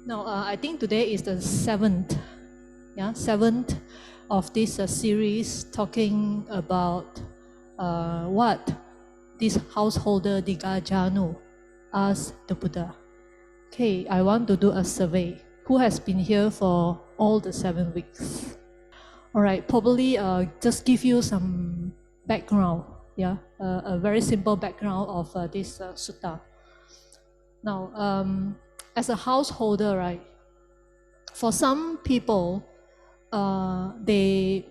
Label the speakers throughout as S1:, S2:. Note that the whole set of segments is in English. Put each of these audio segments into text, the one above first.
S1: Now, I think today is the seventh of this series talking about what this householder Dighajanu asked the Buddha. Okay, I want to do a survey. Who has been here for all the 7 weeks? All right, probably just give you some background, a very simple background of this sutta. Now, as a householder, right, for some people, they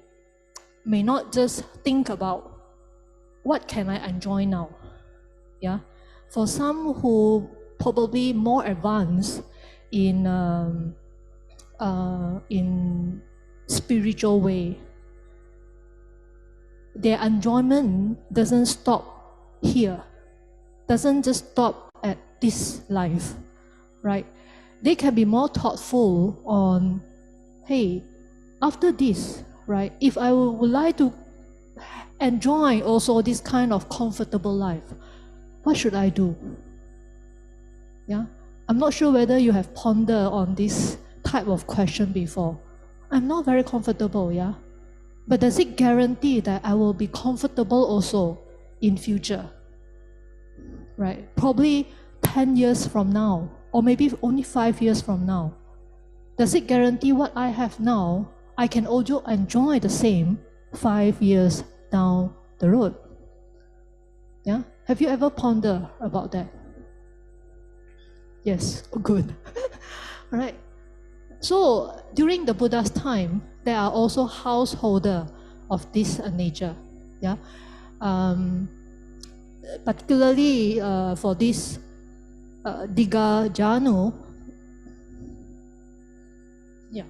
S1: may not just think about what can I enjoy now. Yeah, for some who probably more advanced in spiritual way, their enjoyment doesn't stop here, doesn't just stop at this life, right? They can be more thoughtful on, hey, after this, right, if I would like to enjoy also this kind of comfortable life, what should I do? Yeah, I'm not sure whether you have pondered on this type of question before. I'm not very comfortable, yeah? But does it guarantee that I will be comfortable also in future? Right? Probably 10 years from now, or maybe only 5 years from now. Does it guarantee what I have now, I can also enjoy the same 5 years down the road? Yeah? Have you ever pondered about that? Yes, good. All right. So during the Buddha's time, there are also householders of this nature. Yeah, particularly for this Dighajanu. Yeah,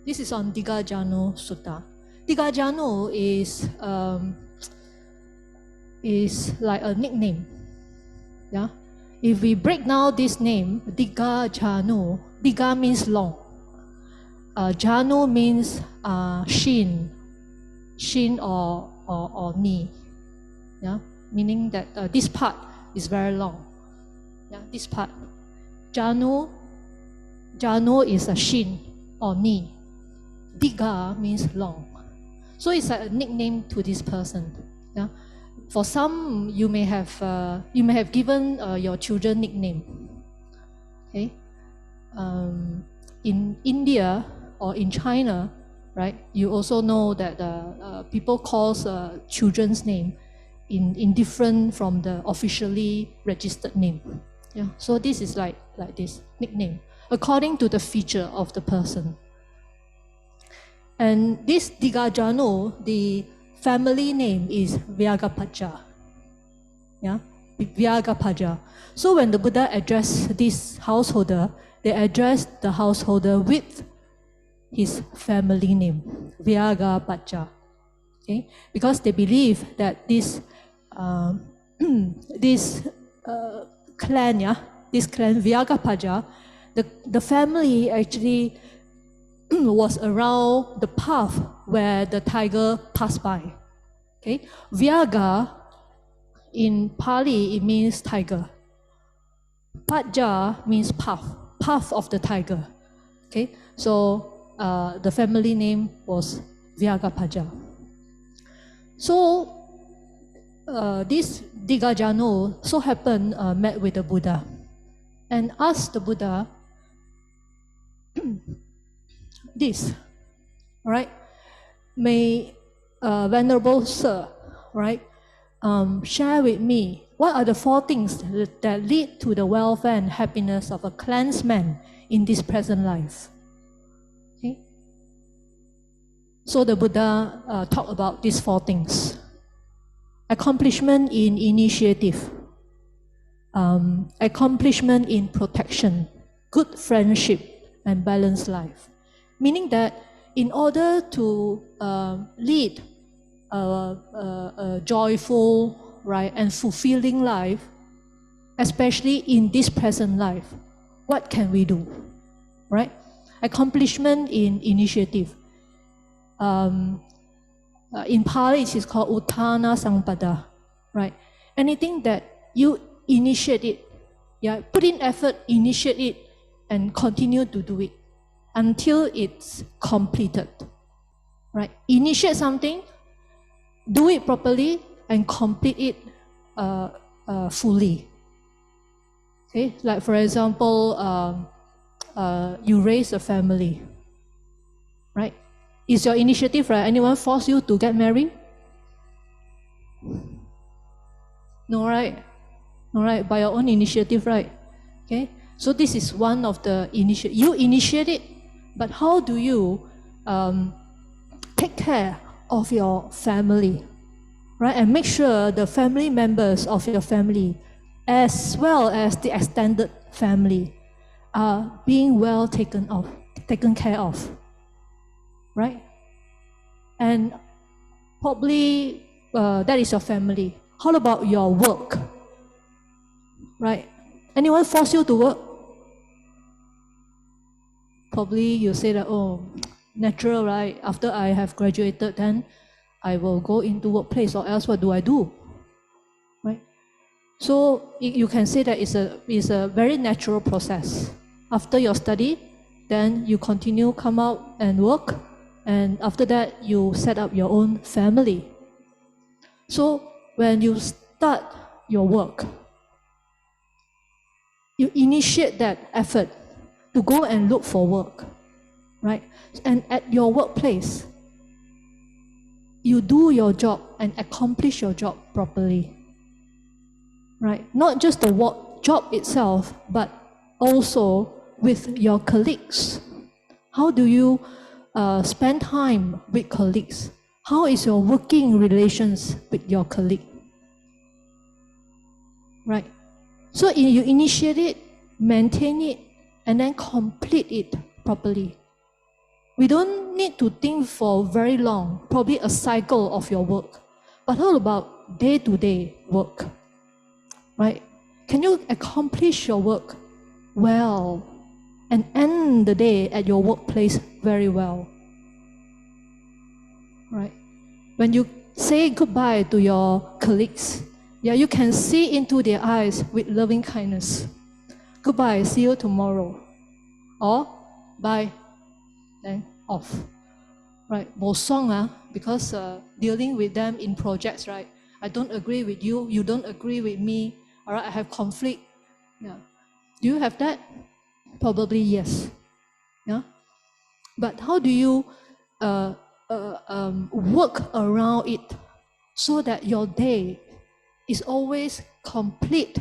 S1: this is on Dighajanu Sutta. Dighajanu is like a nickname. Yeah, if we break down this name, Dighajanu, Digha means long. Janu means shin or knee, yeah, meaning that this part is very long. Yeah, this part. Janu is a shin or knee. Digha means long, so it's like a nickname to this person. Yeah, for some you may have given your children nickname. Okay, in India or in China, right, you also know that people calls children's name in different from the officially registered name. Yeah, so this is like this nickname according to the feature of the person. And this Dighajanu, the family name is Vyagapaja. Yeah, Vyagapaja. So when the Buddha addressed this householder, they addressed the householder with his family name, Vyagapaja. Okay, because they believe that this clan, Vyagapaja, the family actually was around the path where the tiger passed by. Okay, Vyaga in Pali it means tiger. Paja means path of the tiger. Okay, so the family name was Vyagapaja. So this Dighajanu so happened met with the Buddha and asked the Buddha this, right? May Venerable Sir, right, share with me what are the 4 things that lead to the welfare and happiness of a clansman in this present life. Okay? So the Buddha talked about these 4 things. Accomplishment in initiative, accomplishment in protection, good friendship, and balanced life. Meaning that in order to lead a joyful, right, and fulfilling life, especially in this present life, what can we do, right? Accomplishment in initiative. In Pali, it is called Uttana Sampada, right? Anything that you initiate it, yeah, put in effort, initiate it, and continue to do it until it's completed. Right? Initiate something, do it properly, and complete it fully. Okay? Like for example, you raise a family. Right? Is your initiative, right? Anyone force you to get married? No, right? All right, by your own initiative, right? Okay, so this is one of the initiative. You initiate it, but how do you take care of your family, right? And make sure the family members of your family, as well as the extended family, are being well taken care of, right? And probably that is your family. How about your work? Right? Anyone force you to work? Probably you say that, oh, natural, right? After I have graduated, then I will go into workplace, or else what do I do? Right? So you can say that it's a very natural process. After your study, then you continue, come out and work, and after that you set up your own family. So when you start your work, you initiate that effort to go and look for work, right? And at your workplace, you do your job and accomplish your job properly, right? Not just the work job itself, but also with your colleagues. How do you spend time with colleagues? How is your working relations with your colleague, right? So you initiate it, maintain it, and then complete it properly. We don't need to think for very long, probably a cycle of your work. But how about day-to-day work, right? Can you accomplish your work well and end the day at your workplace very well, right? When you say goodbye to your colleagues, yeah, you can see into their eyes with loving kindness. Goodbye, see you tomorrow. Or bye, then off. Right? Bosong, because dealing with them in projects, right? I don't agree with you, you don't agree with me. All right, I have conflict. Yeah. Do you have that? Probably yes. Yeah. But how do you work around it so that your day is always complete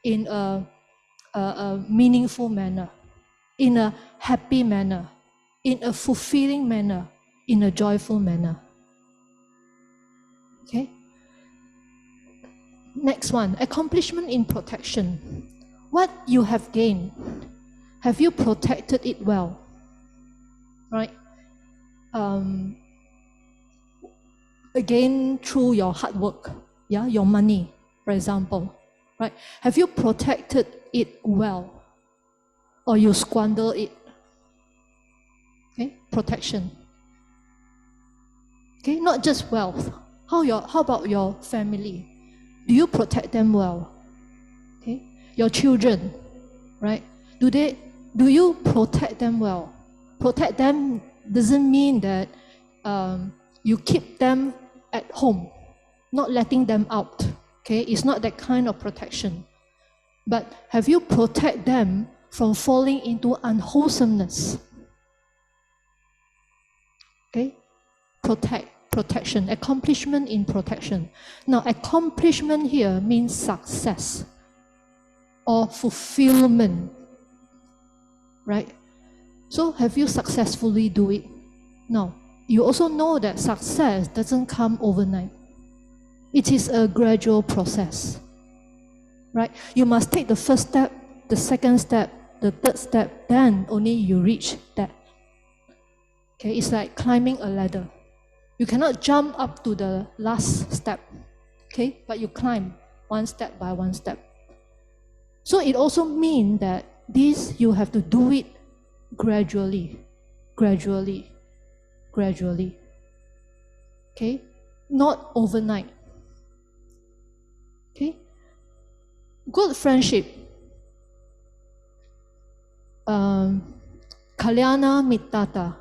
S1: in a meaningful manner, in a happy manner, in a fulfilling manner, in a joyful manner? Okay? Next one, accomplishment in protection. What you have gained, have you protected it well? Right? Again, through your hard work, yeah, your money, for example, right? Have you protected it well, or you squander it? Okay, protection. Okay, not just wealth. How about your family? Do you protect them well? Okay, your children, right? Do you protect them well? Protect them doesn't mean that you keep them at home, not letting them out. Okay, it's not that kind of protection. But have you protect them from falling into unwholesomeness? Okay, protection, accomplishment in protection. Now, accomplishment here means success or fulfillment, right? So have you successfully do it? No. You also know that success doesn't come overnight. It is a gradual process, right? You must take the first step, the second step, the third step, then only you reach that. Okay, it's like climbing a ladder. You cannot jump up to the last step, okay? But you climb one step by one step. So it also means that this, you have to do it gradually, okay? Not overnight, okay? Good friendship. kalyana mittata.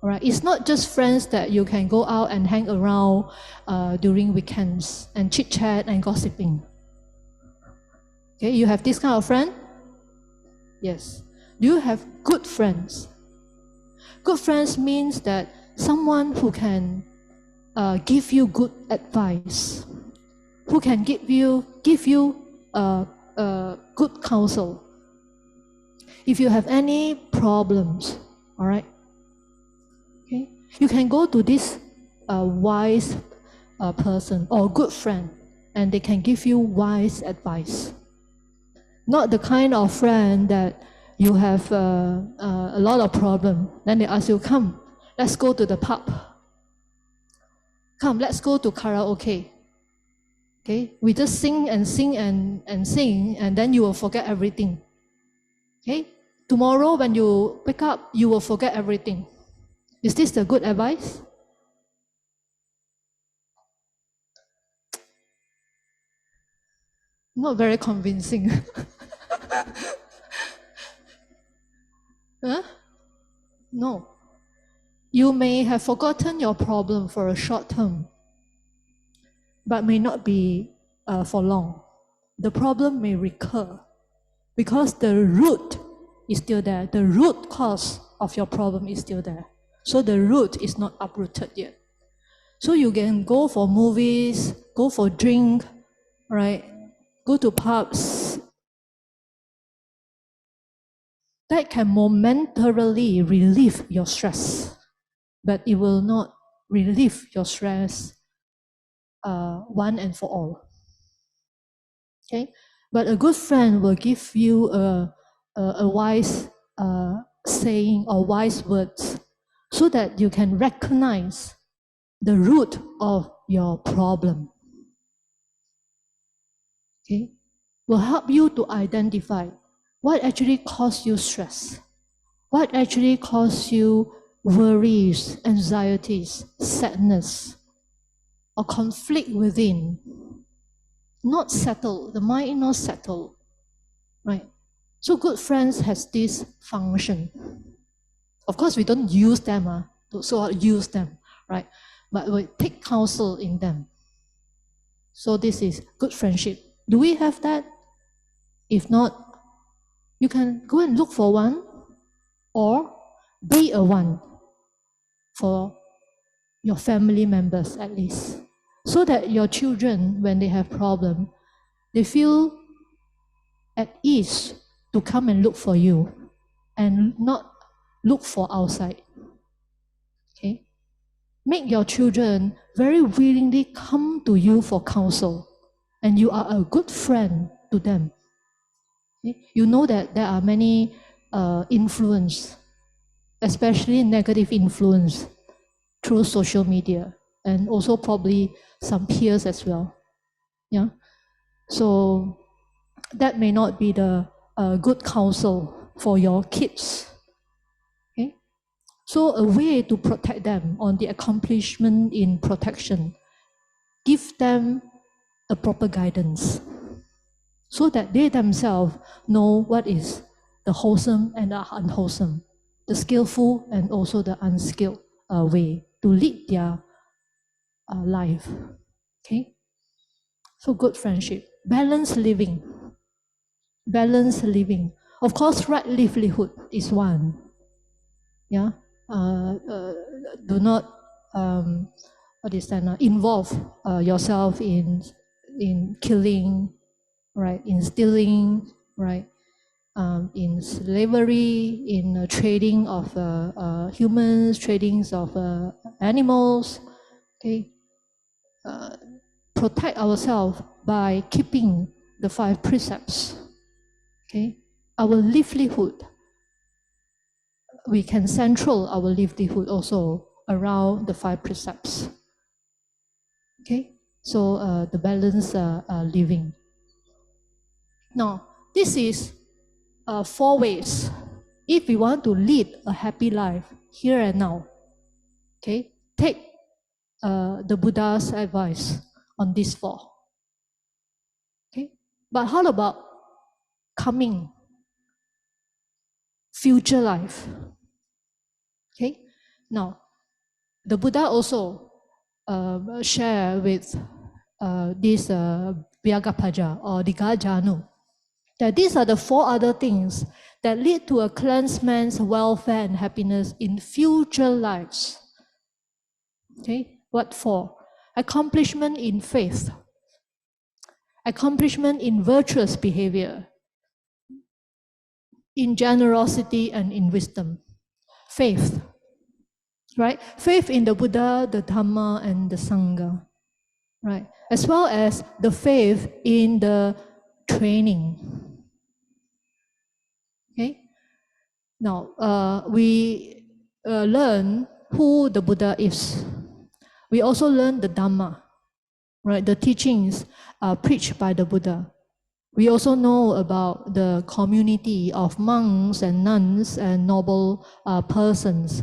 S1: Right? It's not just friends that you can go out and hang around during weekends and chit chat and gossiping. Okay, you have this kind of friend? Yes. Do you have good friends? Good friends means that someone who can give you good advice, who can give you good counsel. If you have any problems, all right, okay, you can go to this wise person or good friend, and they can give you wise advice. Not the kind of friend that you have a lot of problem. Then they ask you, come, let's go to the pub. Come, let's go to karaoke. Okay, we just sing and sing and sing, and then you will forget everything. Okay, tomorrow when you wake up, you will forget everything. Is this the good advice? Not very convincing. Huh? No. You may have forgotten your problem for a short term, but may not be for long. The problem may recur because the root is still there. The root cause of your problem is still there. So the root is not uprooted yet. So you can go for movies, go for drink, right? Go to pubs. That can momentarily relieve your stress, but it will not relieve your stress one and for all. Okay, but a good friend will give you a wise saying or wise words, so that you can recognize the root of your problem. Okay, will help you to identify what actually causes you stress, what actually causes you worries, anxieties, sadness, or conflict within. Not settled, the mind is not settled, right? So good friends has this function. Of course, we don't use them, use them, right? But we take counsel in them. So this is good friendship. Do we have that? If not, you can go and look for one, or be a one for your family members at least, so that your children, when they have problem, they feel at ease to come and look for you and not look for outside. Okay? Make your children very willingly come to you for counsel, and you are a good friend to them. Okay? You know that there are many influence, especially negative influence through social media, and also probably some peers as well. Yeah. So that may not be the good counsel for your kids. Okay? So a way to protect them on the accomplishment in protection, give them a proper guidance, so that they themselves know what is the wholesome and the unwholesome, the skillful and also the unskilled way to lead their life. Okay? So good friendship. Balanced living. Balanced living. Of course, right livelihood is one. Yeah. Do not involve yourself in killing, right? In stealing, right? In slavery, in trading of humans, trading of animals. Okay. Protect ourselves by keeping the 5 precepts. Okay, our livelihood, we can central our livelihood also around the 5 precepts. Okay, so the balanced living. Now, this is 4 ways if we want to lead a happy life here and now. Okay, take the Buddha's advice on these 4. Okay, but how about coming future life. Okay? Now, the Buddha also share with this Vyagapaja or Dighajanu that these are the 4 other things that lead to a cleansed man's welfare and happiness in future lives. Okay? What for? Accomplishment in faith, accomplishment in virtuous behavior, in generosity and in wisdom. Faith, right? Faith in the Buddha, the Dhamma, and the Sangha, right? As well as the faith in the training. Okay? Now, we learn who the Buddha is. We also learn the Dhamma, right? The teachings preached by the Buddha. We also know about the community of monks and nuns and noble persons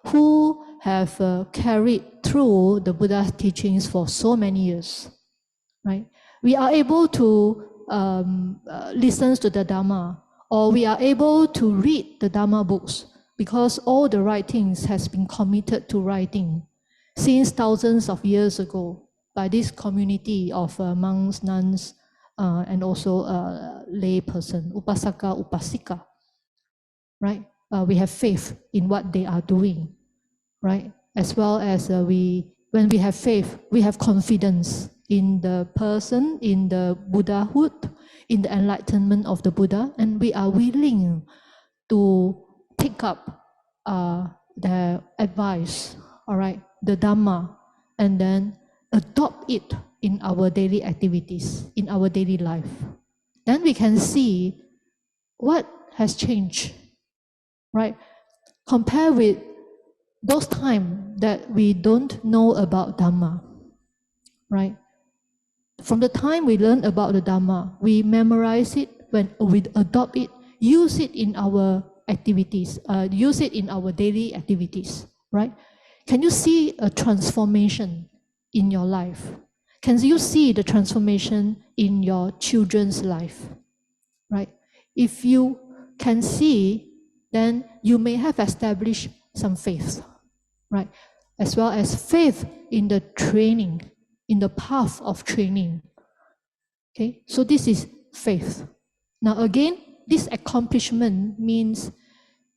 S1: who have carried through the Buddha's teachings for so many years, right? We are able to listen to the Dhamma, or we are able to read the Dhamma books because all the writings has been committed to writing since thousands of years ago by this community of monks, nuns, and also lay person, upasaka, upasika, right? We have faith in what they are doing, right? As well as when we have faith, we have confidence in the person, in the Buddhahood, in the enlightenment of the Buddha, and we are willing to pick up the advice, all right, the Dhamma, and then adopt it in our daily activities, in our daily life. Then we can see what has changed, right? Compare with those times that we don't know about Dhamma, right? From the time we learn about the Dhamma, we memorize it, when we adopt it, use it in our activities, use it in our daily activities, right? Can you see a transformation in your life? Can you see the transformation in your children's life, right? If you can see, then you may have established some faith, right? As well as faith in the training, in the path of training. Okay, so this is faith. Now again, this accomplishment means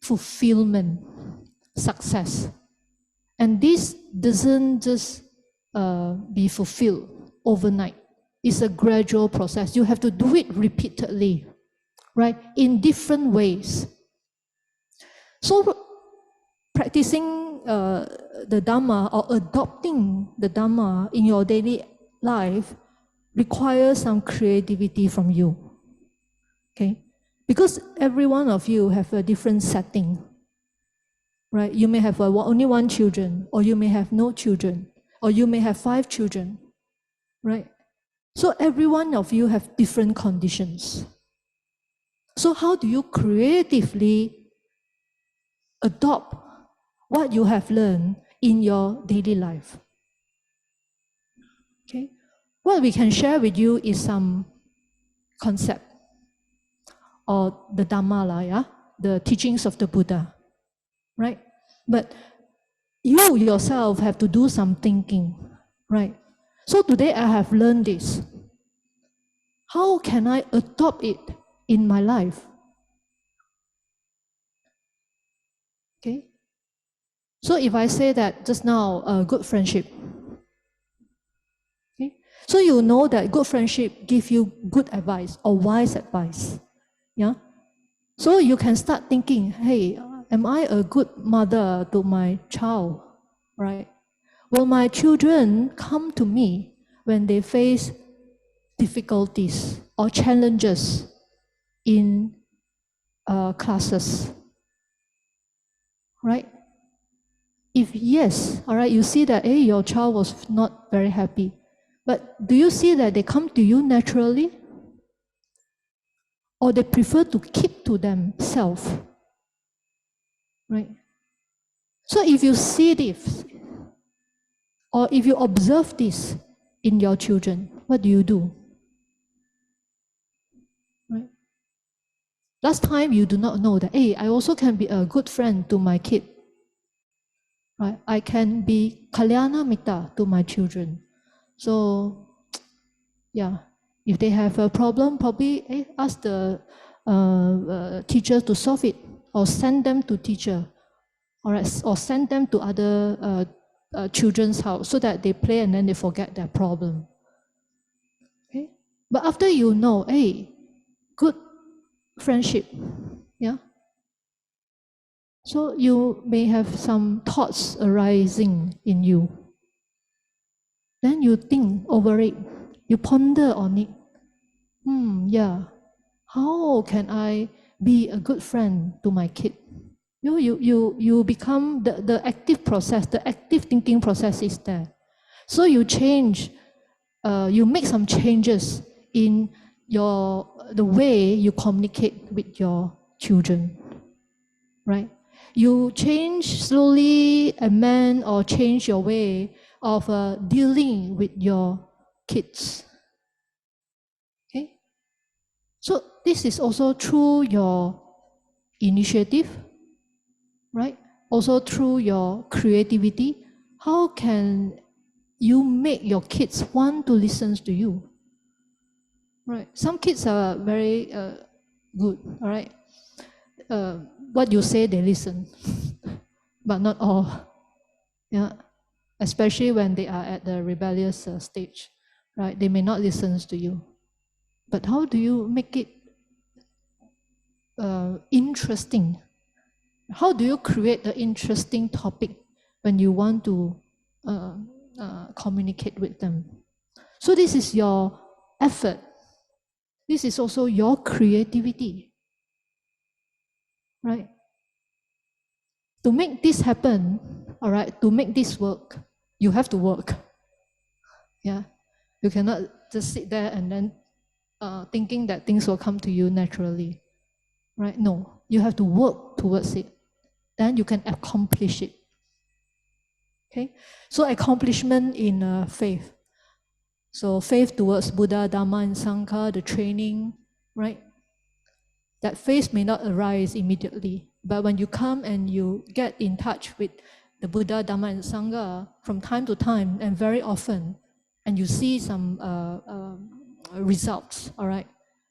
S1: fulfillment, success. And this doesn't just be fulfilled overnight. It's a gradual process. You have to do it repeatedly, right? In different ways. So practicing the Dhamma or adopting the Dhamma in your daily life requires some creativity from you, okay? Because every one of you have a different setting, right? You may have only one children, or you may have no children, or you may have 5 children, right? So every one of you have different conditions. So how do you creatively adopt what you have learned in your daily life? Okay, what we can share with you is some concept or the Dhamma, yeah? The teachings of the Buddha, right? But you yourself have to do some thinking, right? So today I have learned this. How can I adopt it in my life? Okay. So if I say that just now, good friendship, okay? So you know that good friendship give you good advice or wise advice, yeah? So you can start thinking, hey, am I a good mother to my child, right? Will my children come to me when they face difficulties or challenges in classes, right? If yes, all right, you see that, hey, your child was not very happy, but do you see that they come to you naturally? Or they prefer to keep to themselves, right? So if you see this, or if you observe this in your children, what do you do? Right? Last time you do not know that, hey, I also can be a good friend to my kid. Right? I can be kalyana mita to my children. So, yeah, if they have a problem, probably ask the teacher to solve it, or send them to teacher, all right, or send them to other children's house so that they play and then they forget their problem. Okay, but after you know, hey, good friendship, yeah. So you may have some thoughts arising in you. Then you think over it, you ponder on it. Yeah, how can I be a good friend to my kid? You become the active process, the active thinking process is there. So you change, you make some changes in the way you communicate with your children, right? You change slowly, amend or change your way of dealing with your kids. Okay? So this is also through your initiative, right? Also through your creativity. How can you make your kids want to listen to you? Right? Some kids are very good, all right? What you say, they listen, but not all. Yeah, especially when they are at the rebellious stage, right? They may not listen to you. But how do you make it interesting? How do you create the interesting topic when you want to communicate with them? So this is your effort. This is also your creativity, right? To make this happen, all right, to make this work, you have to work. Yeah, you cannot just sit there and then thinking that things will come to you naturally, right? No, you have to work towards it. Then you can accomplish it. Okay, so accomplishment in faith. So faith towards Buddha, Dharma, and Sangha, the training, right? That faith may not arise immediately, but when you come and you get in touch with the Buddha, Dharma, and Sangha from time to time and very often, and you see some results, all right,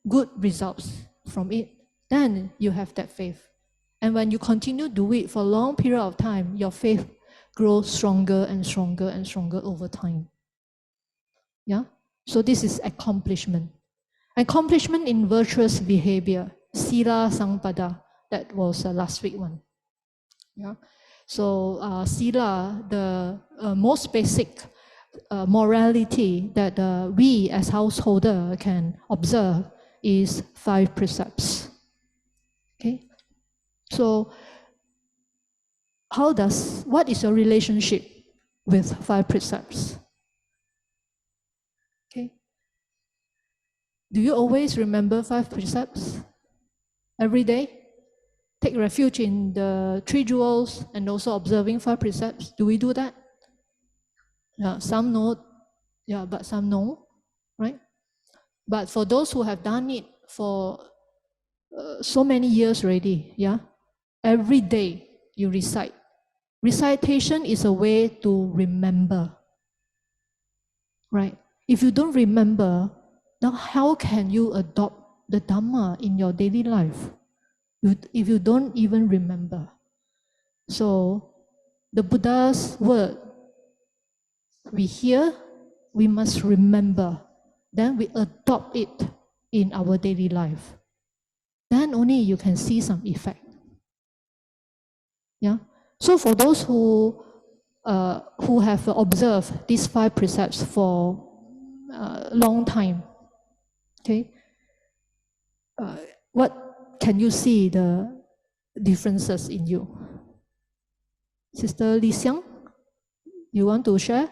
S1: good results from it, then you have that faith. And when you continue to do it for a long period of time, your faith grows stronger and stronger and stronger over time. Yeah? So this is accomplishment. Accomplishment in virtuous behavior, sila sampada, that was last week one. Yeah. So sila, the most basic morality that we as householder can observe is 5 precepts. Okay. So what is your relationship with 5 precepts? Okay. Do you always remember 5 precepts every day? Take refuge in the 3 jewels and also observing 5 precepts. Do we do that? Yeah, some know, yeah, but some know, right? But for those who have done it for so many years already, yeah, every day you recite. Recitation is a way to remember, right? If you don't remember, now how can you adopt the Dhamma in your daily life if you don't even remember? So the Buddha's word, we hear, we must remember, then we adopt it in our daily life. Then only you can see some effect. Yeah. So for those who have observed these 5 precepts for a long time, okay, what can you see the differences in you? Sister Li Xiang, you want to share?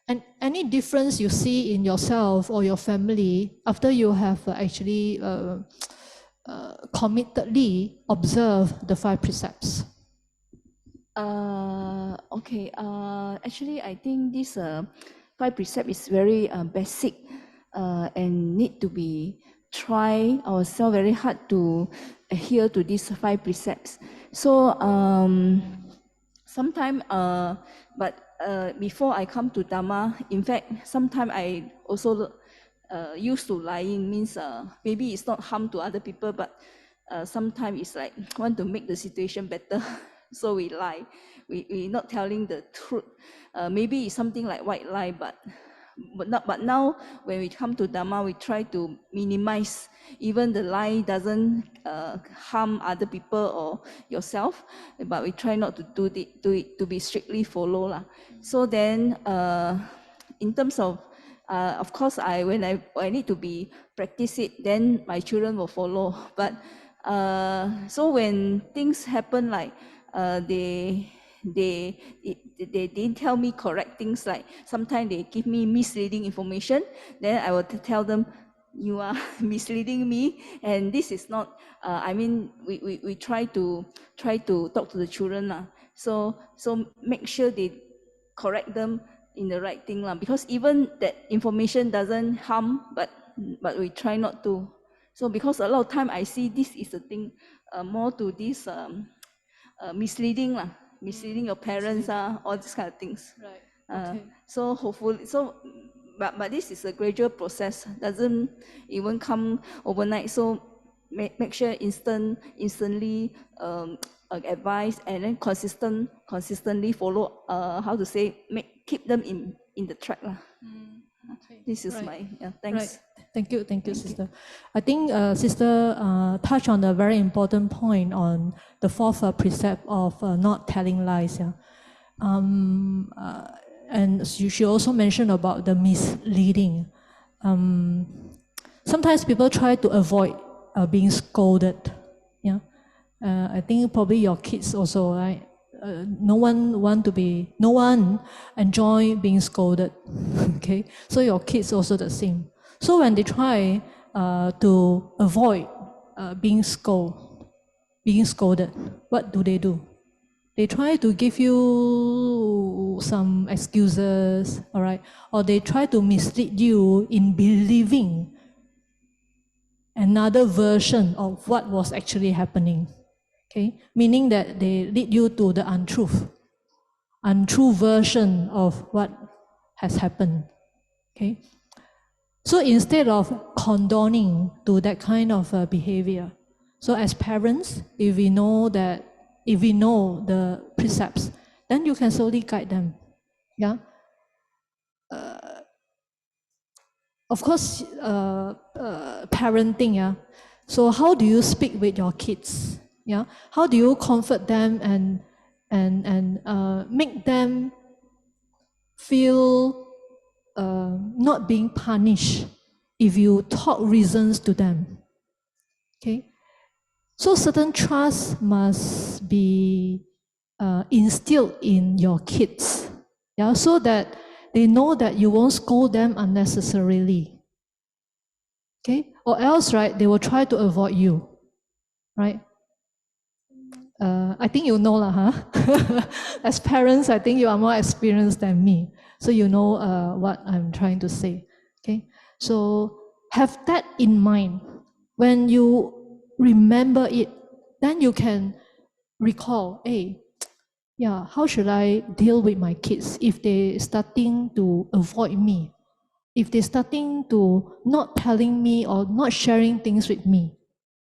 S1: And any difference you see in yourself or your family after you have actually committedly observed the 5 precepts?
S2: Okay. Actually, I think this 5 precept is very basic and need to be try ourselves very hard to adhere to these 5 precepts. So sometimes, before I come to Dharma, in fact, sometimes I also used to lying, means maybe it's not harm to other people, but sometimes it's like want to make the situation better. So we lie. We not telling the truth. Maybe it's something like white lie, but now when we come to Dharma, we try to minimize. Even the lie doesn't harm other people or yourself, but we try not to do it to be strictly follow lah. So then, in terms of course, when I need to be practice it, then my children will follow. But so when things happen like they they didn't tell me correct things, like sometimes they give me misleading information, then I will tell them, you are misleading me, and this is not I mean, we try to talk to the children lah. So make sure they correct them in the right thing lah, because even that information doesn't harm, but we try not to. So because a lot of time I see this is the thing, more to this misleading lah, misleading your parents, all these kind of things.
S1: Right. Okay.
S2: So hopefully, but this is a gradual process, doesn't even come overnight. So make sure instantly advise, and then consistently follow, how to say, keep them in the track lah.
S1: Okay.
S2: This is
S1: Right.
S2: my thanks.
S1: Right. Thank you, sister. I think sister touched on a very important point on the fourth precept of not telling lies. Yeah. And she also mentioned about the misleading. Sometimes people try to avoid being scolded. Yeah. I think probably your kids also, right? No one enjoy being scolded. Okay, so your kids also the same. So when they try to avoid being scolded, what do? They try to give you some excuses, all right, or they try to mislead you in believing another version of what was actually happening. Okay, meaning that they lead you to the untrue version of what has happened. Okay, so instead of condoning to that kind of behavior, so as parents, if we know the precepts, then you can slowly guide them. Yeah. Of course, parenting. Yeah. So how do you speak with your kids? Yeah. How do you comfort them and make them feel not being punished if you talk reasons to them? Okay. So certain trust must be instilled in your kids, yeah, so that they know that you won't scold them unnecessarily. Okay, or else, right, they will try to avoid you, right? I think you know lah, huh? As parents, I think you are more experienced than me, so you know what I'm trying to say. Okay, so have that in mind. When you remember it, then you can recall, hey, yeah, how should I deal with my kids if they starting to avoid me? If they starting to not telling me or not sharing things with me?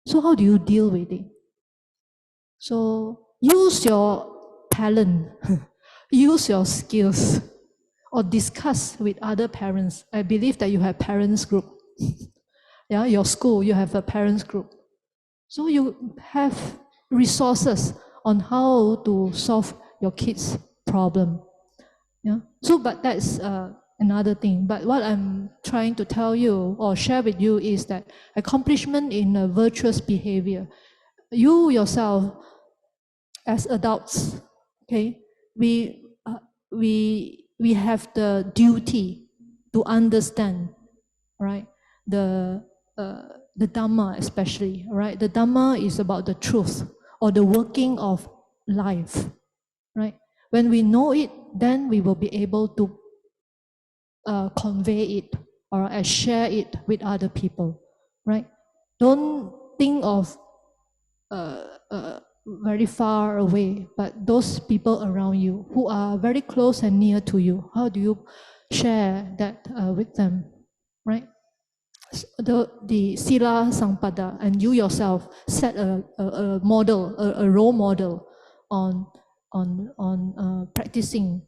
S1: So how do you deal with it? So use your talent, use your skills, or discuss with other parents. I believe that you have parents group. Yeah, your school, you have a parents group. So you have resources on how to solve your kids' problem. Yeah. So, but that's another thing. But what I'm trying to tell you or share with you is that accomplishment in a virtuous behavior. You yourself, as adults, okay, we have the duty to understand, right? The Dhamma especially, right? The Dhamma is about the truth or the working of life, right? When we know it, then we will be able to convey it or share it with other people, right? Don't think of very far away, but those people around you who are very close and near to you, how do you share that with them, right? The Sila Sampada, and you yourself set a model, a role model on practicing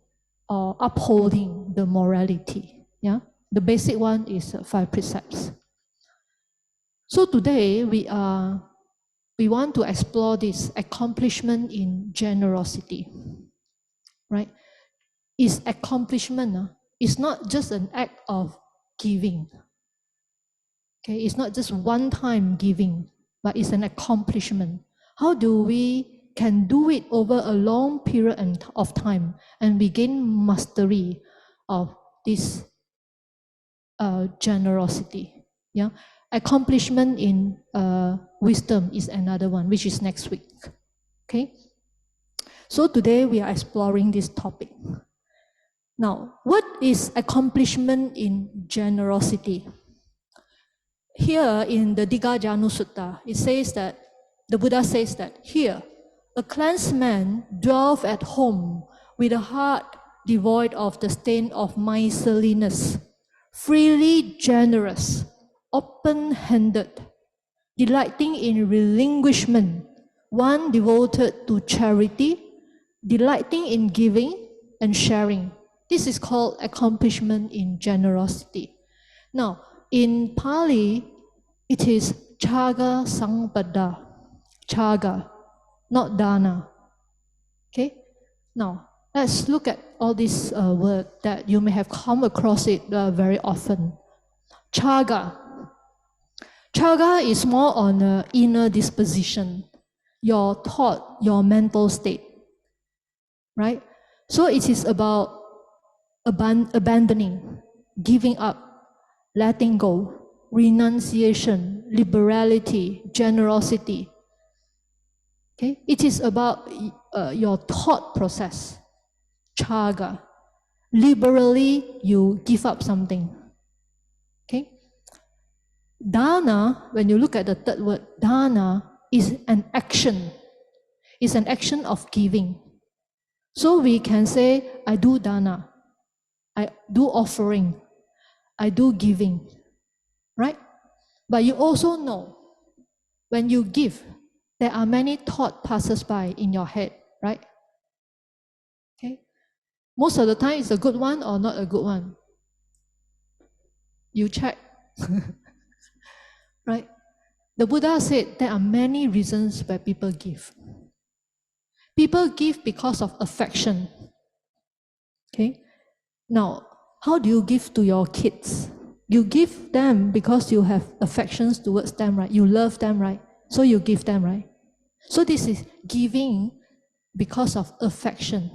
S1: or upholding the morality. Yeah, the basic one is 5 precepts. So today we want to explore this accomplishment in generosity, right? Is accomplishment. It's not just an act of giving. Okay, it's not just one-time giving, but it's an accomplishment. How do we can do it over a long period of time and we gain mastery of this generosity? Yeah, accomplishment in wisdom is another one, which is next week. Okay, so today we are exploring this topic. Now, what is accomplishment in generosity? Here in the Dighajanu Sutta, it says that, the Buddha says that, here, a cleansed man dwells at home with a heart devoid of the stain of miserliness, freely generous, open-handed, delighting in relinquishment, one devoted to charity, delighting in giving and sharing. This is called accomplishment in generosity. Now, in Pali, it is chaga sampada. Chaga, not dana. Okay? Now, let's look at all these words that you may have come across it very often. Chaga. Chaga is more on an inner disposition, your thought, your mental state, right? So it is about abandoning, giving up, letting go, renunciation, liberality, generosity. Okay, it is about your thought process, chaga. Liberally, you give up something. Okay, dana. When you look at the third word, dana is an action. It's an action of giving. So we can say, I do dana, I do offering, I do giving, right? But you also know, when you give, there are many thoughts passes by in your head, right? Okay. Most of the time, it's a good one or not a good one. You check, right? The Buddha said there are many reasons why people give. People give because of affection. Okay. Now, how do you give to your kids? You give them because you have affections towards them, right? You love them, right? So you give them, right? So this is giving because of affection.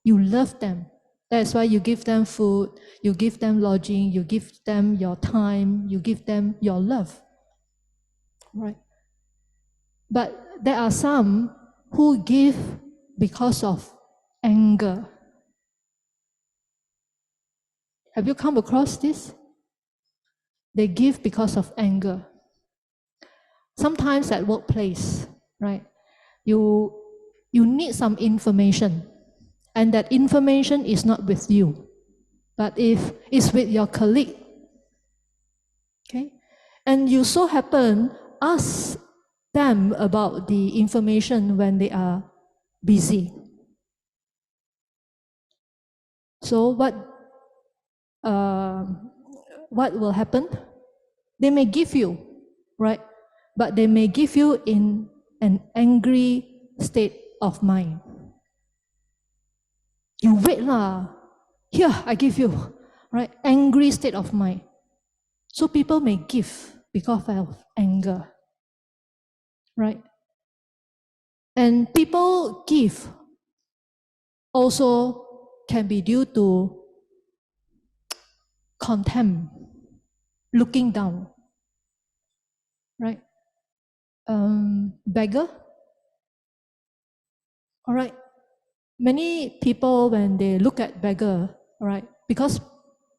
S1: You love them. That's why you give them food, you give them lodging, you give them your time, you give them your love. Right? But there are some who give because of anger. Have you come across this? They give because of anger. Sometimes at workplace, right? You need some information, and that information is not with you, but if it's with your colleague, okay? And you so happen ask them about the information when they are busy. So what will happen? They may give you, right? But they may give you in an angry state of mind. You wait lah. Here, I give you, right? Angry state of mind. So people may give because of anger, right? And people give also can be due to contempt, looking down, right? Beggar, all right? Many people, when they look at beggar, all right, because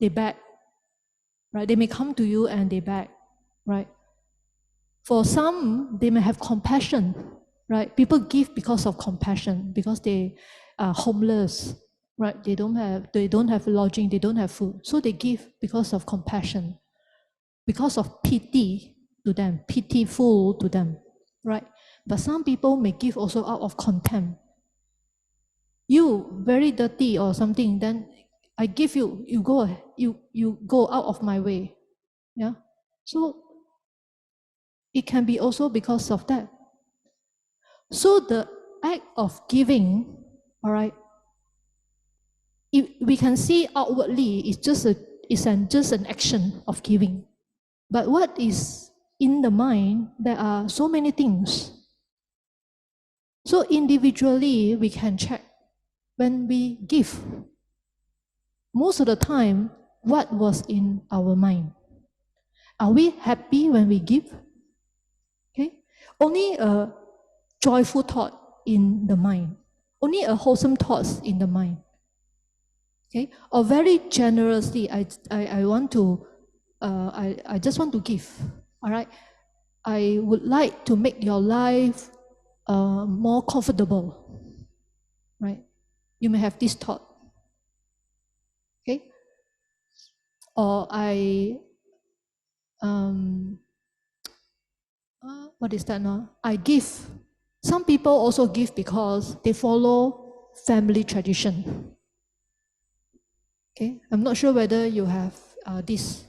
S1: they beg, right? They may come to you and they beg, right? For some, they may have compassion, right? People give because of compassion, because they are homeless, right? They don't have lodging, they don't have food. So they give because of compassion, because of pity to them, pitiful to them, right? But some people may give also out of contempt. You very dirty or something, then I give you, you go out of my way. Yeah. So it can be also because of that. So the act of giving, all right, we can see outwardly it's just an action of giving. But what is in the mind, there are so many things. So individually, we can check when we give. Most of the time, what was in our mind? Are we happy when we give? Okay, only a joyful thought in the mind, only a wholesome thoughts in the mind. Okay, or very generously, I want to, I just want to give. All right, I would like to make your life more comfortable. Right, you may have this thought. Okay, or what is that now? I give. Some people also give because they follow family tradition. Okay, I'm not sure whether you have this.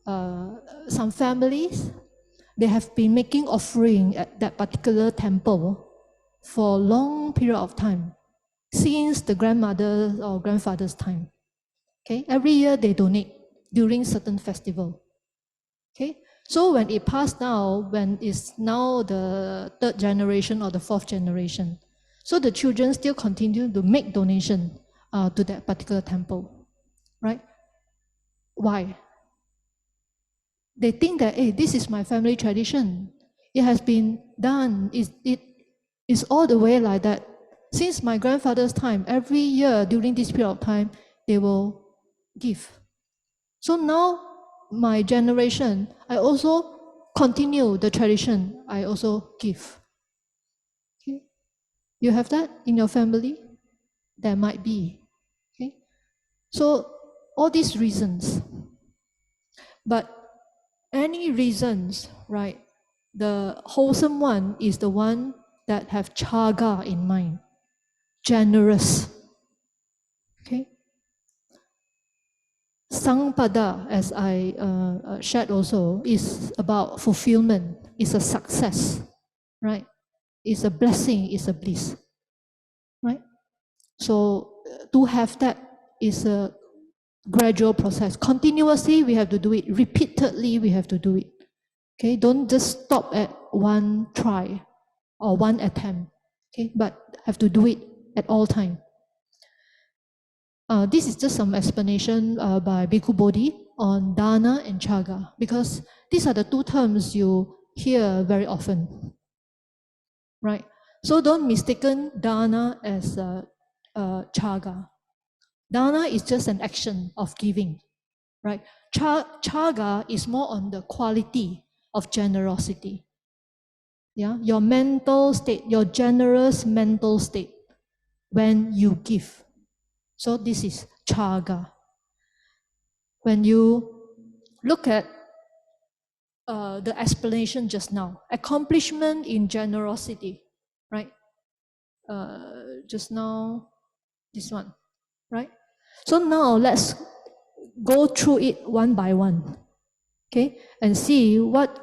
S1: Some families, they have been making offering at that particular temple for a long period of time, since the grandmother or grandfather's time. Okay, every year they donate during certain festival. Okay, so when it passed now, when it's now the third generation or the fourth generation, so the children still continue to make donation to that particular temple, right? Why? They think that, hey, this is my family tradition. It has been done. It is all the way like that. Since my grandfather's time, every year during this period of time, they will give. So now, my generation, I also continue the tradition. I also give. Okay? You have that in your family? There might be. Okay? So, all these reasons. But any reasons, right? The wholesome one is the one that have chaga in mind, generous. Okay. Sangpada, as I shared also, is about fulfillment. It's a success, right? It's a blessing. It's a bliss, right? So to have that is a gradual process. Continuously, we have to do it. Repeatedly, we have to do it. Okay, don't just stop at one try or one attempt. Okay, but have to do it at all time. This is just some explanation by Bhikkhu Bodhi on dana and chaga, because these are the two terms you hear very often, right? So don't mistaken dana as chaga. Dana is just an action of giving, right? Chaga is more on the quality of generosity. Yeah, your mental state, your generous mental state when you give. So this is chaga. When you look at the explanation just now, accomplishment in generosity, right? Just now, this one, right? So now let's go through it one by one, okay? And see what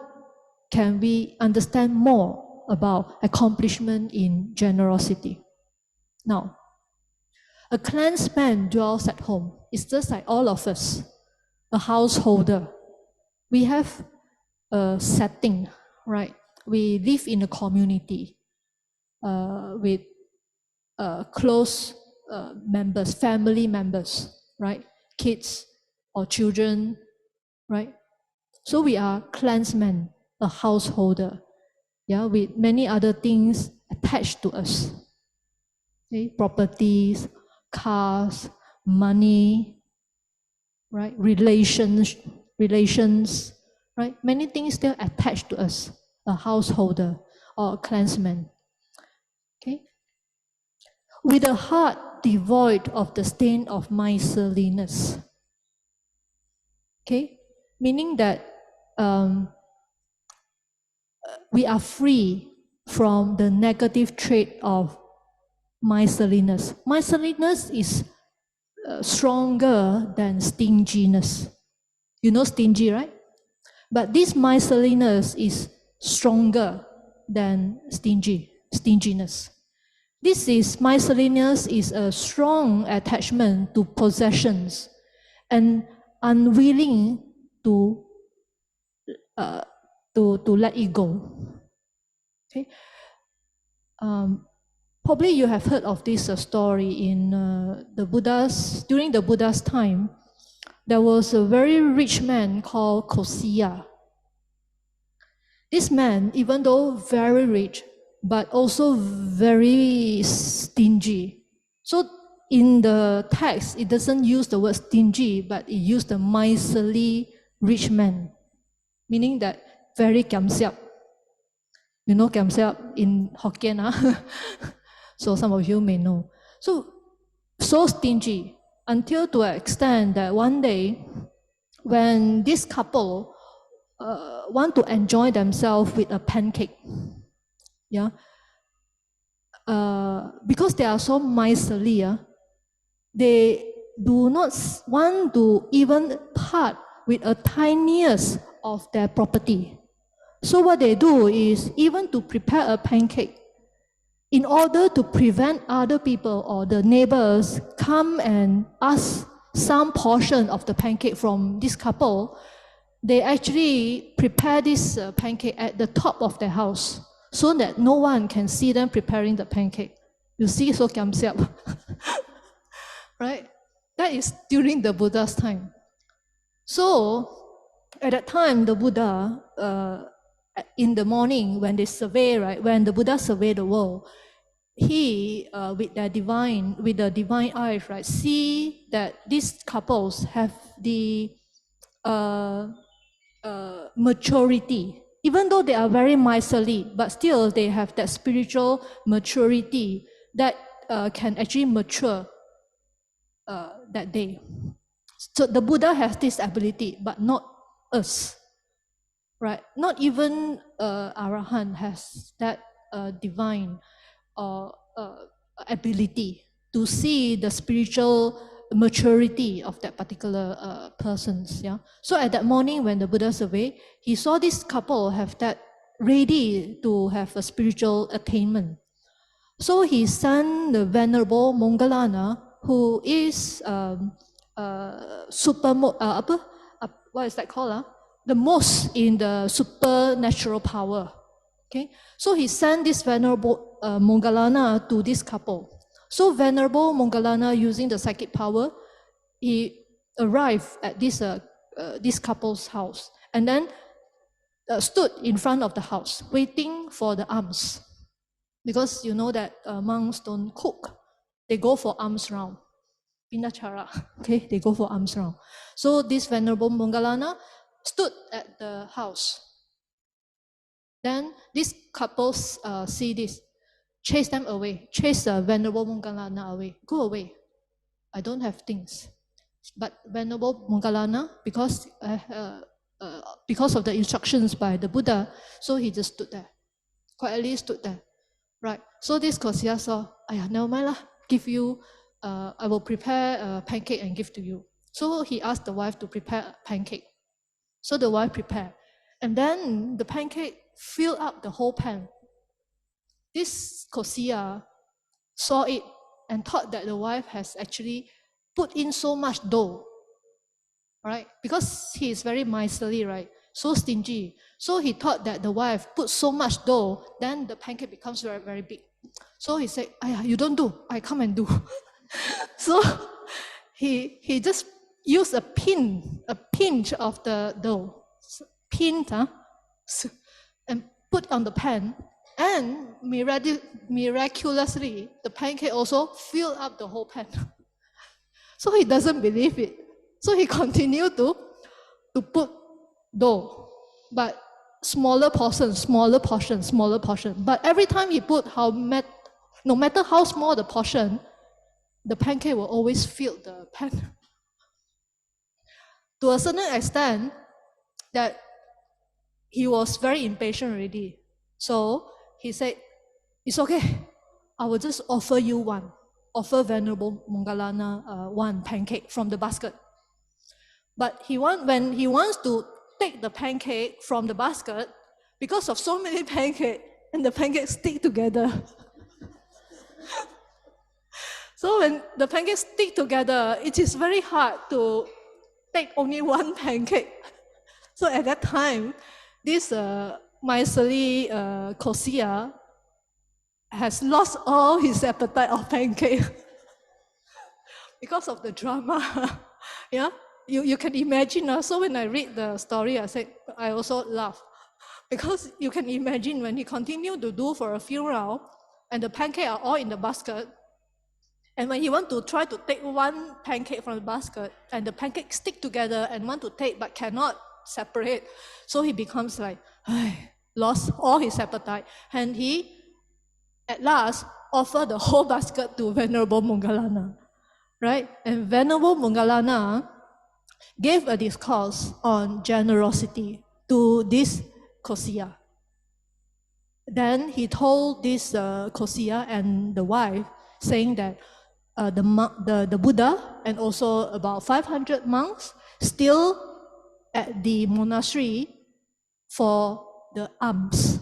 S1: can we understand more about accomplishment in generosity. Now, a clansman dwells at home. It's just like all of us, a householder. We have a setting, right? We live in a community with close members, family members, right? Kids or children, right? So we are clansmen, a householder, yeah, with many other things attached to us. Okay? Properties, cars, money, right? Relations, right? Many things still attached to us. a householder or a clansman. Okay? With a heart devoid of the stain of miserliness. Okay? Meaning that we are free from the negative trait of miserliness. Miserliness is stronger than stinginess. You know stingy, right? But this miserliness is stronger than stinginess. Miserliness is a strong attachment to possessions and unwilling to let it go. Okay. Probably you have heard of this story in during the Buddha's time. There was a very rich man called Kosiya. This man, even though very rich, but also very stingy. So in the text, it doesn't use the word stingy, but it used the miserly rich man, meaning that very kiamsiap. You know kiamsiap in Hokkien, so some of you may know. So stingy, until to an extent that one day, when this couple want to enjoy themselves with a pancake, yeah, because they are so miserly, they do not want to even part with a tiniest of their property. So what they do is even to prepare a pancake, in order to prevent other people or the neighbors come and ask some portion of the pancake from this couple, they actually prepare this pancake at the top of their house so that no one can see them preparing the pancake. You see, so kiamsiap. Right? That is during the Buddha's time. So, at that time, the Buddha, in the morning, when they survey, right, when the Buddha surveyed the world, he, with the divine eyes, right, see that these couples have the maturity. Even though they are very miserly, but still they have that spiritual maturity that can actually mature that day. So the Buddha has this ability, but not us, right? Not even Arahant has that divine ability to see the spiritual maturity of that particular persons. Yeah. So at that morning when the Buddha surveyed, he saw this couple have that ready to have a spiritual attainment. So he sent the Venerable Moggallana, who is what is that called? The most in the supernatural power. Okay, so he sent this Venerable Moggallana to this couple. So Venerable Moggallana, using the psychic power, he arrived at this couple's house and then stood in front of the house, waiting for the alms. Because you know that monks don't cook. They go for alms round. Pinacara, okay? They go for alms round. So this Venerable Moggallana stood at the house. Then these couples see this, chase them away, chase the Venerable Moggallana away. Go away. I don't have things. But Venerable Moggallana, because of the instructions by the Buddha, so he just stood there, quietly stood there. Right. So this Kosiya saw, never mind lah, give you, I will prepare a pancake and give to you. So he asked the wife to prepare a pancake. So the wife prepared. And then the pancake filled up the whole pan. This Kosiya saw it and thought that the wife has actually put in so much dough. Right? Because he is very miserly, right? So stingy. So he thought that the wife put so much dough, then the pancake becomes very, very big. So he said, you don't do, I come and do. So he just used a pinch of the dough, and put on the pan, and miraculously, the pancake also filled up the whole pan. So he doesn't believe it. So he continued to put dough. But smaller portion, smaller portion, smaller portion. But every time he put no matter how small the portion, the pancake will always fill the pan. To a certain extent, that he was very impatient already. So he said, it's okay, I will just offer you one. Offer Venerable Mongalana one pancake from the basket. But when he wants to take the pancake from the basket, because of so many pancakes, and the pancakes stick together. So when the pancakes stick together, it is very hard to take only one pancake. So at that time, this miserly Kosia has lost all his appetite of pancake because of the drama. Yeah, you can imagine. So when I read the story, I also laugh. Because you can imagine when he continued to do for a few rounds, and the pancakes are all in the basket, and when he want to try to take one pancake from the basket, and the pancakes stick together and want to take but cannot separate, so he becomes like, lost all his appetite, and he at last offered the whole basket to Venerable Mongalana, right? And Venerable Mongalana gave a discourse on generosity to this Kosia. Then he told this Kosia and the wife, saying that the Buddha and also about 500 monks still at the monastery for the alms,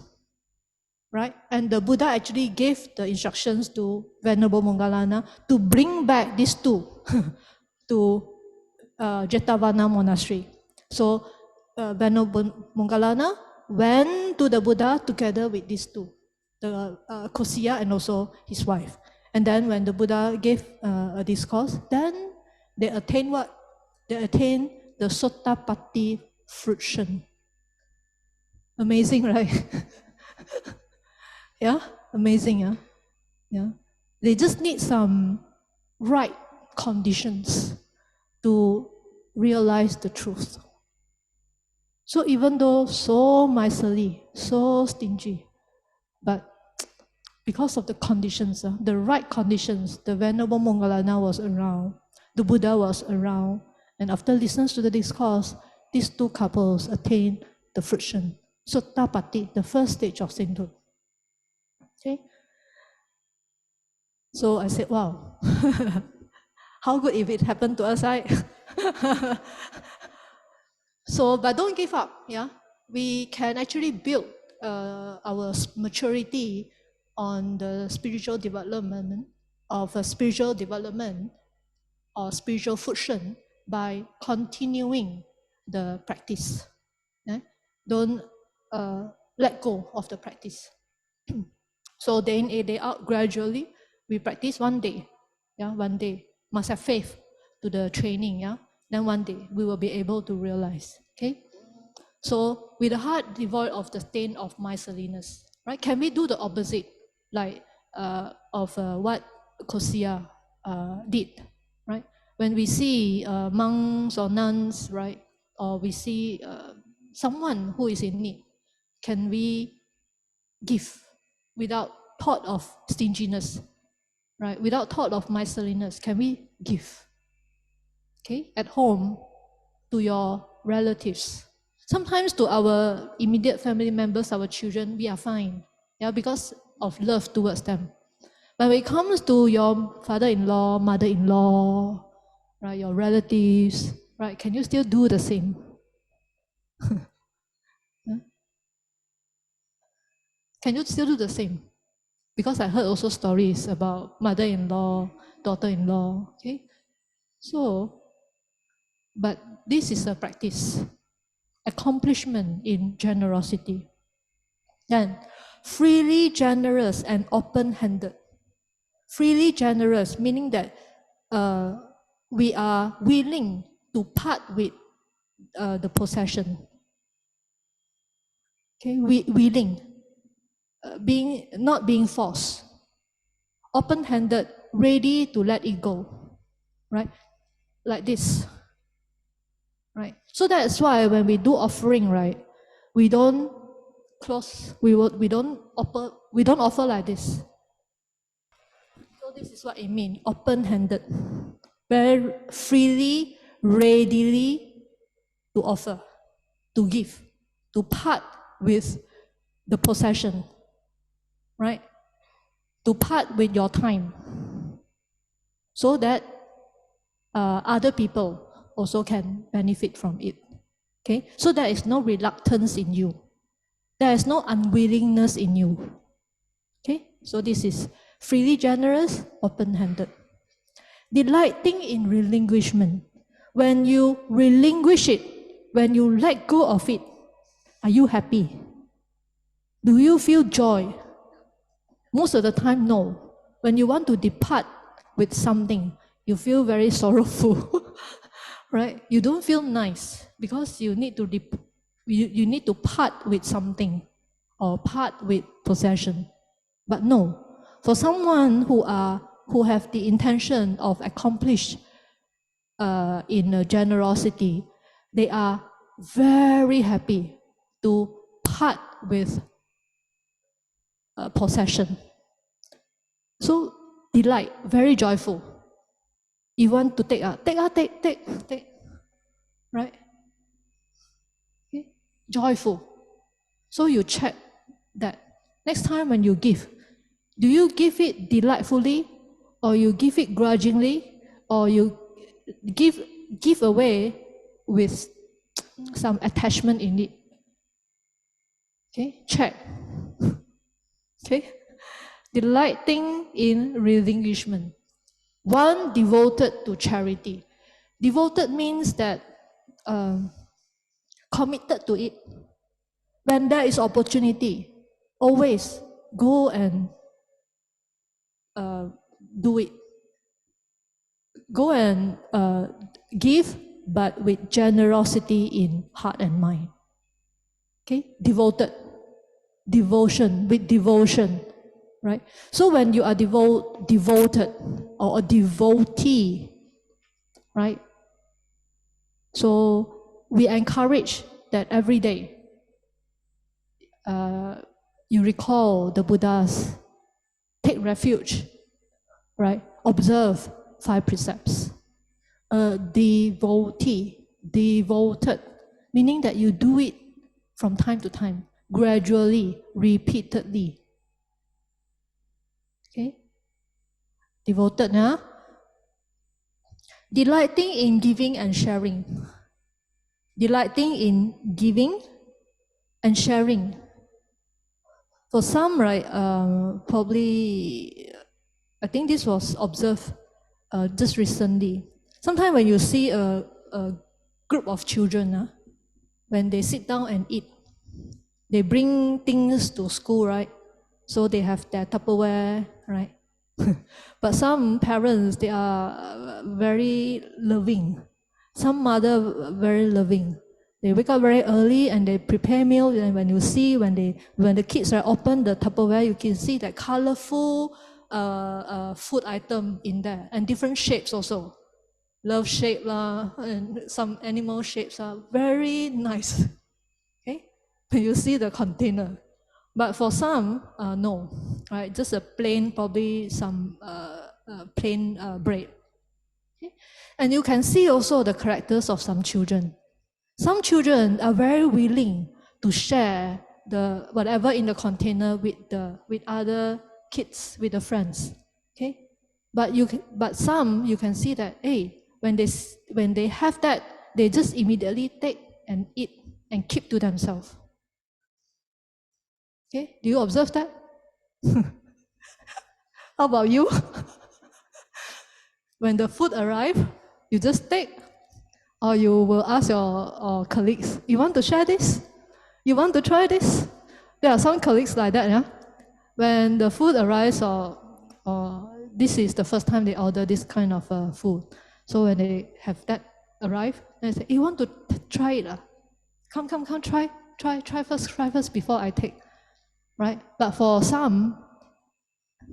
S1: right? And the Buddha actually gave the instructions to Venerable Mongalana to bring back these two to Jetavana monastery. So Venerable Mongalana went to the Buddha together with these two, the Kosia and also his wife. And then when the Buddha gave a discourse, then they attained what? They attained the Sottapatti fruition. Amazing, right? Yeah, amazing, yeah. Yeah. They just need some right conditions to realize the truth. So even though so miserly, so stingy, but because of the conditions, the right conditions, the Venerable Mongalana was around, the Buddha was around, and after listening to the discourse, these two couples attained the fruition, Sottapatti, the first stage of sainthood. Okay? So I said, wow, how good if it happened to us, right? So, but don't give up, yeah? We can actually build our maturity on the spiritual development of a spiritual development or spiritual fruition by continuing the practice. Don't let go of the practice. So day in, day out, gradually, we practice one day. Yeah, one day. Must have faith to the training, yeah? Then one day, we will be able to realize, okay? So with a heart devoid of the stain of miserliness, right? Can we do the opposite, like of what Kosia did, right? When we see monks or nuns, right, or we see someone who is in need, can we give without thought of stinginess, right? Without thought of miserliness, can we give? Okay, at home, to your relatives. Sometimes to our immediate family members, our children, we are fine, yeah, because of love towards them. But when it comes to your father-in-law, mother-in-law, right, your relatives, right, can you still do the same? Yeah? Can you still do the same? Because I heard also stories about mother-in-law, daughter-in-law, okay? So, but this is a practice, accomplishment in generosity. Then, freely generous and open-handed. Freely generous, meaning that we are willing to part with the possession. Okay, willing, not being forced. Open-handed, ready to let it go, right? Like this, right? So that's why when we do offering, right, we don't close. We don't offer like this. So this is what it means, open-handed. Very freely, readily to offer, to give, to part with the possession, right? To part with your time, so that other people also can benefit from it. Okay, so there is no reluctance in you. There is no unwillingness in you. Okay, so this is freely generous, open-handed. Delighting in relinquishment. When you relinquish it, when you let go of it, are you happy? Do you feel joy? Most of the time, no. When you want to depart with something, you feel very sorrowful, right? You don't feel nice because you need to you need to part with something or part with possession. But no, for someone who have the intention of accomplish in generosity, they are very happy to part with possession. So delight, very joyful. You want to take, right? Okay. Joyful. So you check that next time when you give, do you give it delightfully, or you give it grudgingly, or you give away with some attachment in it? Okay, check. Okay, delighting in relinquishment. One devoted to charity. Devoted means that committed to it. When there is opportunity, always go and do it. Go and give, but with generosity in heart and mind. Okay, devoted, devotion, with devotion, right? So when you are devoted or a devotee, right? So we encourage that every day you recall the Buddhas, take refuge, right? Observe 5 precepts. Devotee, devoted, meaning that you do it from time to time, gradually, repeatedly. Okay? Devoted, huh? Delighting in giving and sharing. Delighting in giving and sharing. For some, right, probably, I think this was observed just recently. Sometimes when you see a group of children, when they sit down and eat, they bring things to school, right? So they have their Tupperware, right? But some parents, they are very loving. Some mother very loving. They wake up very early and they prepare meal. And when you see, when the kids are open the Tupperware, you can see that colorful food item in there and different shapes also. Love shape lah, and some animal shapes are very nice. Okay, when you see the container. But for some, no, right? Just a plain, probably some plain bread. Okay? And you can see also the characters of some children. Some children are very willing to share the whatever in the container with other kids, with the friends. Okay, but some you can see that when they have that, they just immediately take and eat and keep to themselves. Okay, do you observe that? How about you? When the food arrives, you just take, or you will ask your colleagues, you want to share this? You want to try this? There are some colleagues like that, yeah? When the food arrives, or this is the first time they order this kind of food. So when they have that arrive, they say, you want to try it? Come, try first before I take. Right? But for some,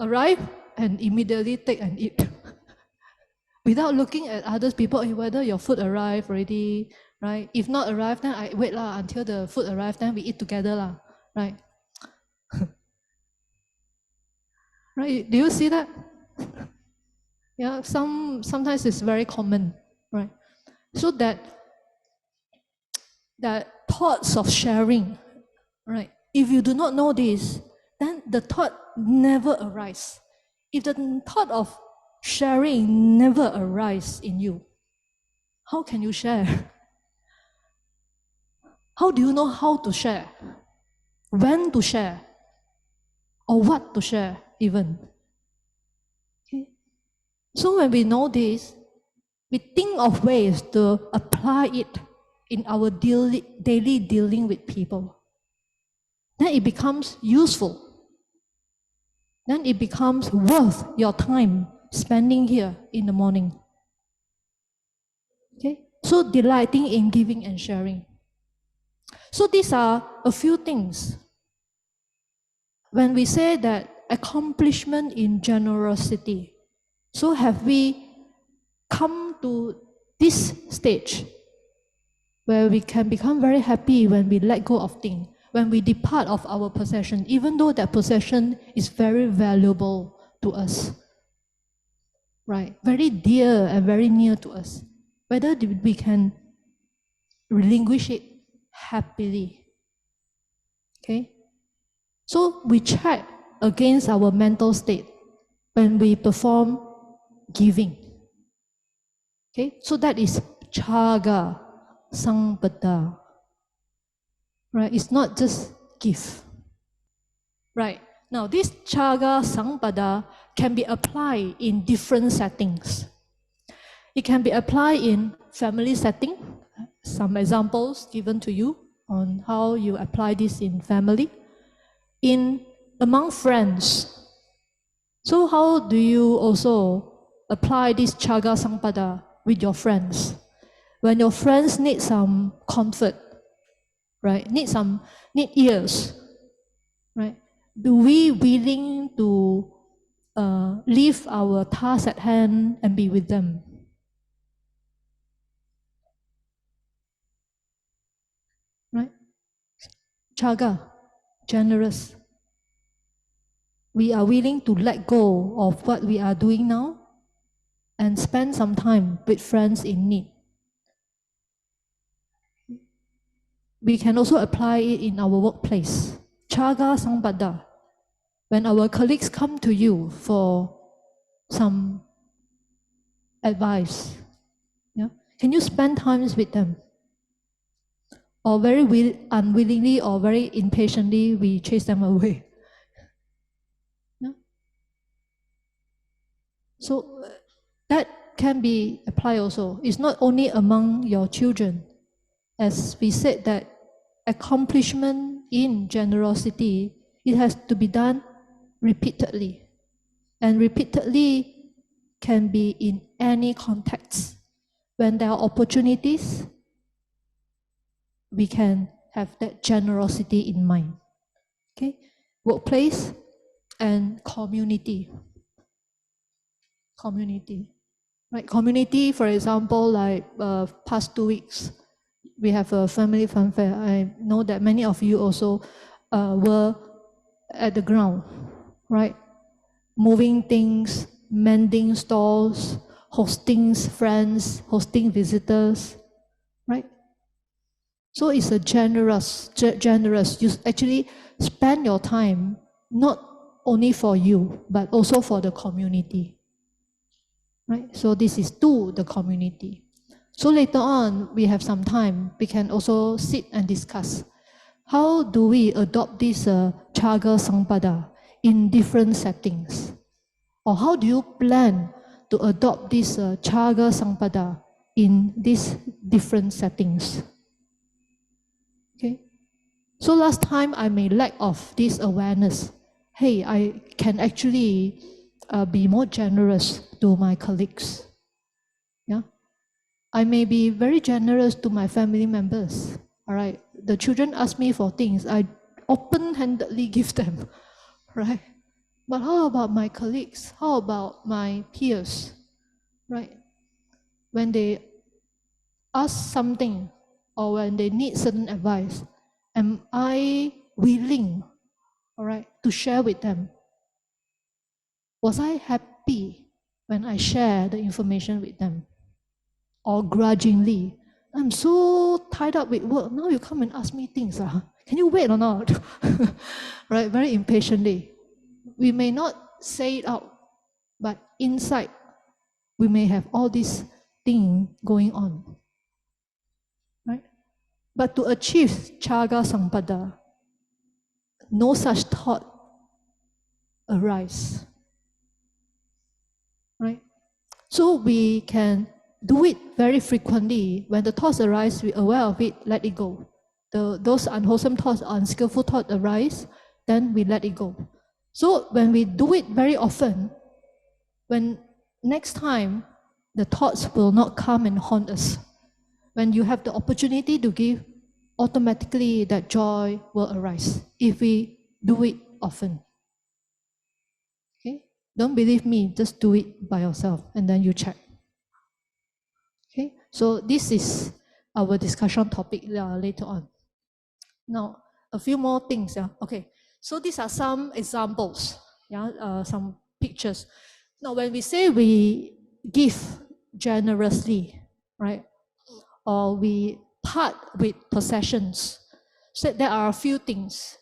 S1: arrive and immediately take and eat. Without looking at other people, whether your food arrived already, right? If not arrived, then I wait until the food arrived, then we eat together lah. right? Right? Do you see that? Yeah, sometimes it's very common, right? So that thoughts of sharing, right? If you do not know this, then the thought never arises. If the thought of sharing never arises in you, how can you share? How do you know how to share? When to share? Or what to share even? Okay? So when we know this, we think of ways to apply it in our daily dealing with people. Then it becomes useful. Then it becomes worth your time spending here in the morning. Okay? So delighting in giving and sharing. So these are a few things. When we say that accomplishment in generosity, so have we come to this stage where we can become very happy when we let go of things, when we depart of our possession, even though that possession is very valuable to us, right? Very dear and very near to us. Whether we can relinquish it happily. Okay? So we check against our mental state when we perform giving. Okay? So that is chaga sampada. Right? It's not just give. Right? Now, this chaga sampada can be applied in different settings. It can be applied in family setting. Some examples given to you on how you apply this in family. In among friends. So how do you also apply this chaga sampada with your friends? When your friends need some comfort, right? Need ears, right? Do we willing to leave our task at hand and be with them? Right? Chaga, generous. We are willing to let go of what we are doing now and spend some time with friends in need. We can also apply it in our workplace. Chaga sampada. When our colleagues come to you for some advice, yeah, can you spend time with them? Or very unwillingly or very impatiently, we chase them away. Yeah? So that can be applied also. It's not only among your children. As we said that accomplishment in generosity, it has to be done repeatedly. And repeatedly can be in any context. When there are opportunities, we can have that generosity in mind. Okay? Workplace and community. Community. Right? Community, for example, like past 2 weeks, we have a family fun fair. I know that many of you also were at the ground, right? Moving things, mending stalls, hosting friends, hosting visitors, right? So it's a generous. You actually spend your time not only for you, but also for the community, right? So this is to the community. So later on, we have some time, we can also sit and discuss. How do we adopt this chaga sampada in different settings? Or how do you plan to adopt this chaga sampada in these different settings? Okay. So last time I may lack of this awareness. Hey, I can actually be more generous to my colleagues. Yeah. I may be very generous to my family members. All right. The children ask me for things, I open-handedly give them. Right. But how about my colleagues? How about my peers? Right? When they ask something or when they need certain advice, am I willing, all right, to share with them? Was I happy when I share the information with them? Or grudgingly? I'm so tied up with work. Now you come and ask me things. Can you wait or not? Right? Very impatiently. We may not say it out, but inside we may have all these things going on. Right? But to achieve Chaga Sampada, no such thought arise. Right? So we can do it very frequently. When the thoughts arise, we're aware of it, let it go. Those unwholesome thoughts, unskillful thoughts arise, then we let it go. So when we do it very often, when next time the thoughts will not come and haunt us. When you have the opportunity to give, automatically that joy will arise if we do it often. Okay? Don't believe me, just do it by yourself and then you check. Okay? So this is our discussion topic later on. Now, a few more things. Okay, so these are some examples, some pictures. Now, when we say we give generously, right, or we part with possessions, so there are a few things,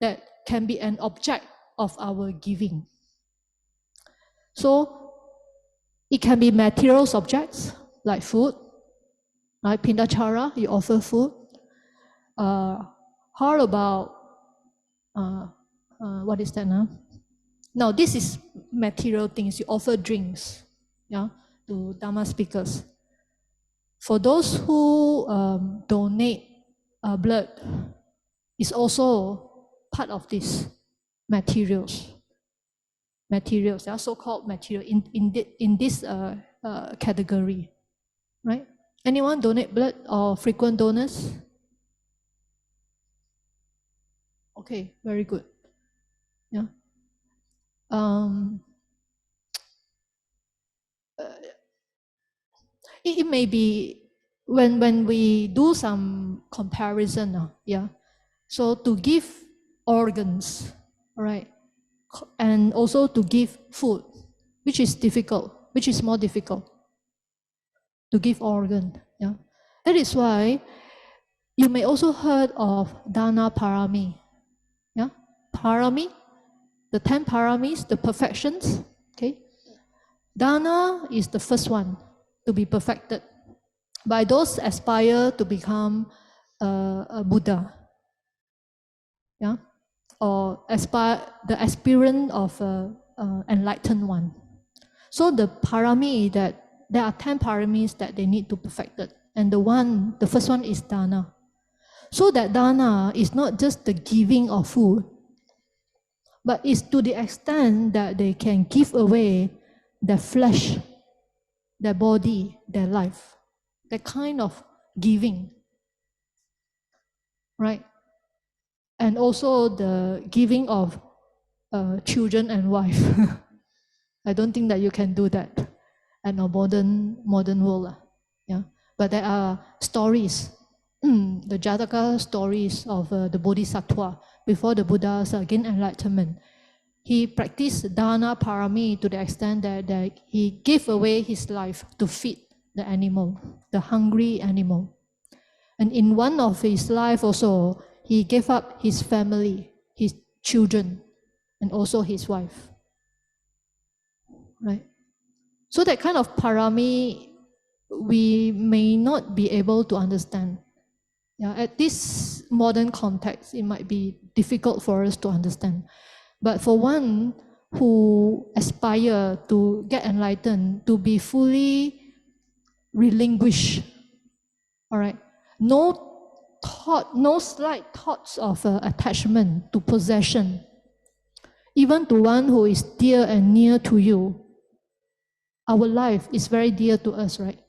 S1: that can be an object of our giving. So it can be material objects like food, right? Pindachara, you offer food. How about what is that now? Now this is material things. You offer drinks, to Dharma speakers. For those who donate blood, is also part of this materials. Materials, so-called material in this category, right? Anyone donate blood or frequent donors? Okay, very good. Yeah. It may be when we do some comparison, so to give organs, right, and also to give food, which is difficult, which is more difficult to give organ. That is why you may also heard of Dana Parami. Parami, the 10 paramis, the perfections. Okay, Dana is the first one to be perfected by those aspire to become a Buddha, or the aspirant of enlightened one. So the parami, that there are 10 paramis that they need to perfect it, and the first one is dana. So that dana is not just the giving of food, but it's to the extent that they can give away their flesh, their body, their life. That kind of giving, right? And also the giving of children and wife. I don't think that you can do that in a modern world. But there are stories, the Jataka stories of the Bodhisattva before the Buddha's gained enlightenment. He practiced dana parami to the extent that he gave away his life to feed the animal, the hungry animal. And in one of his life also, he gave up his family, his children, and also his wife. Right? So that kind of parami, we may not be able to understand. At this modern context, it might be difficult for us to understand. But for one who aspire to get enlightened, to be fully relinquished, all right, no slight thoughts of attachment to possession, even to one who is dear and near to you. Our life is very dear to us, right?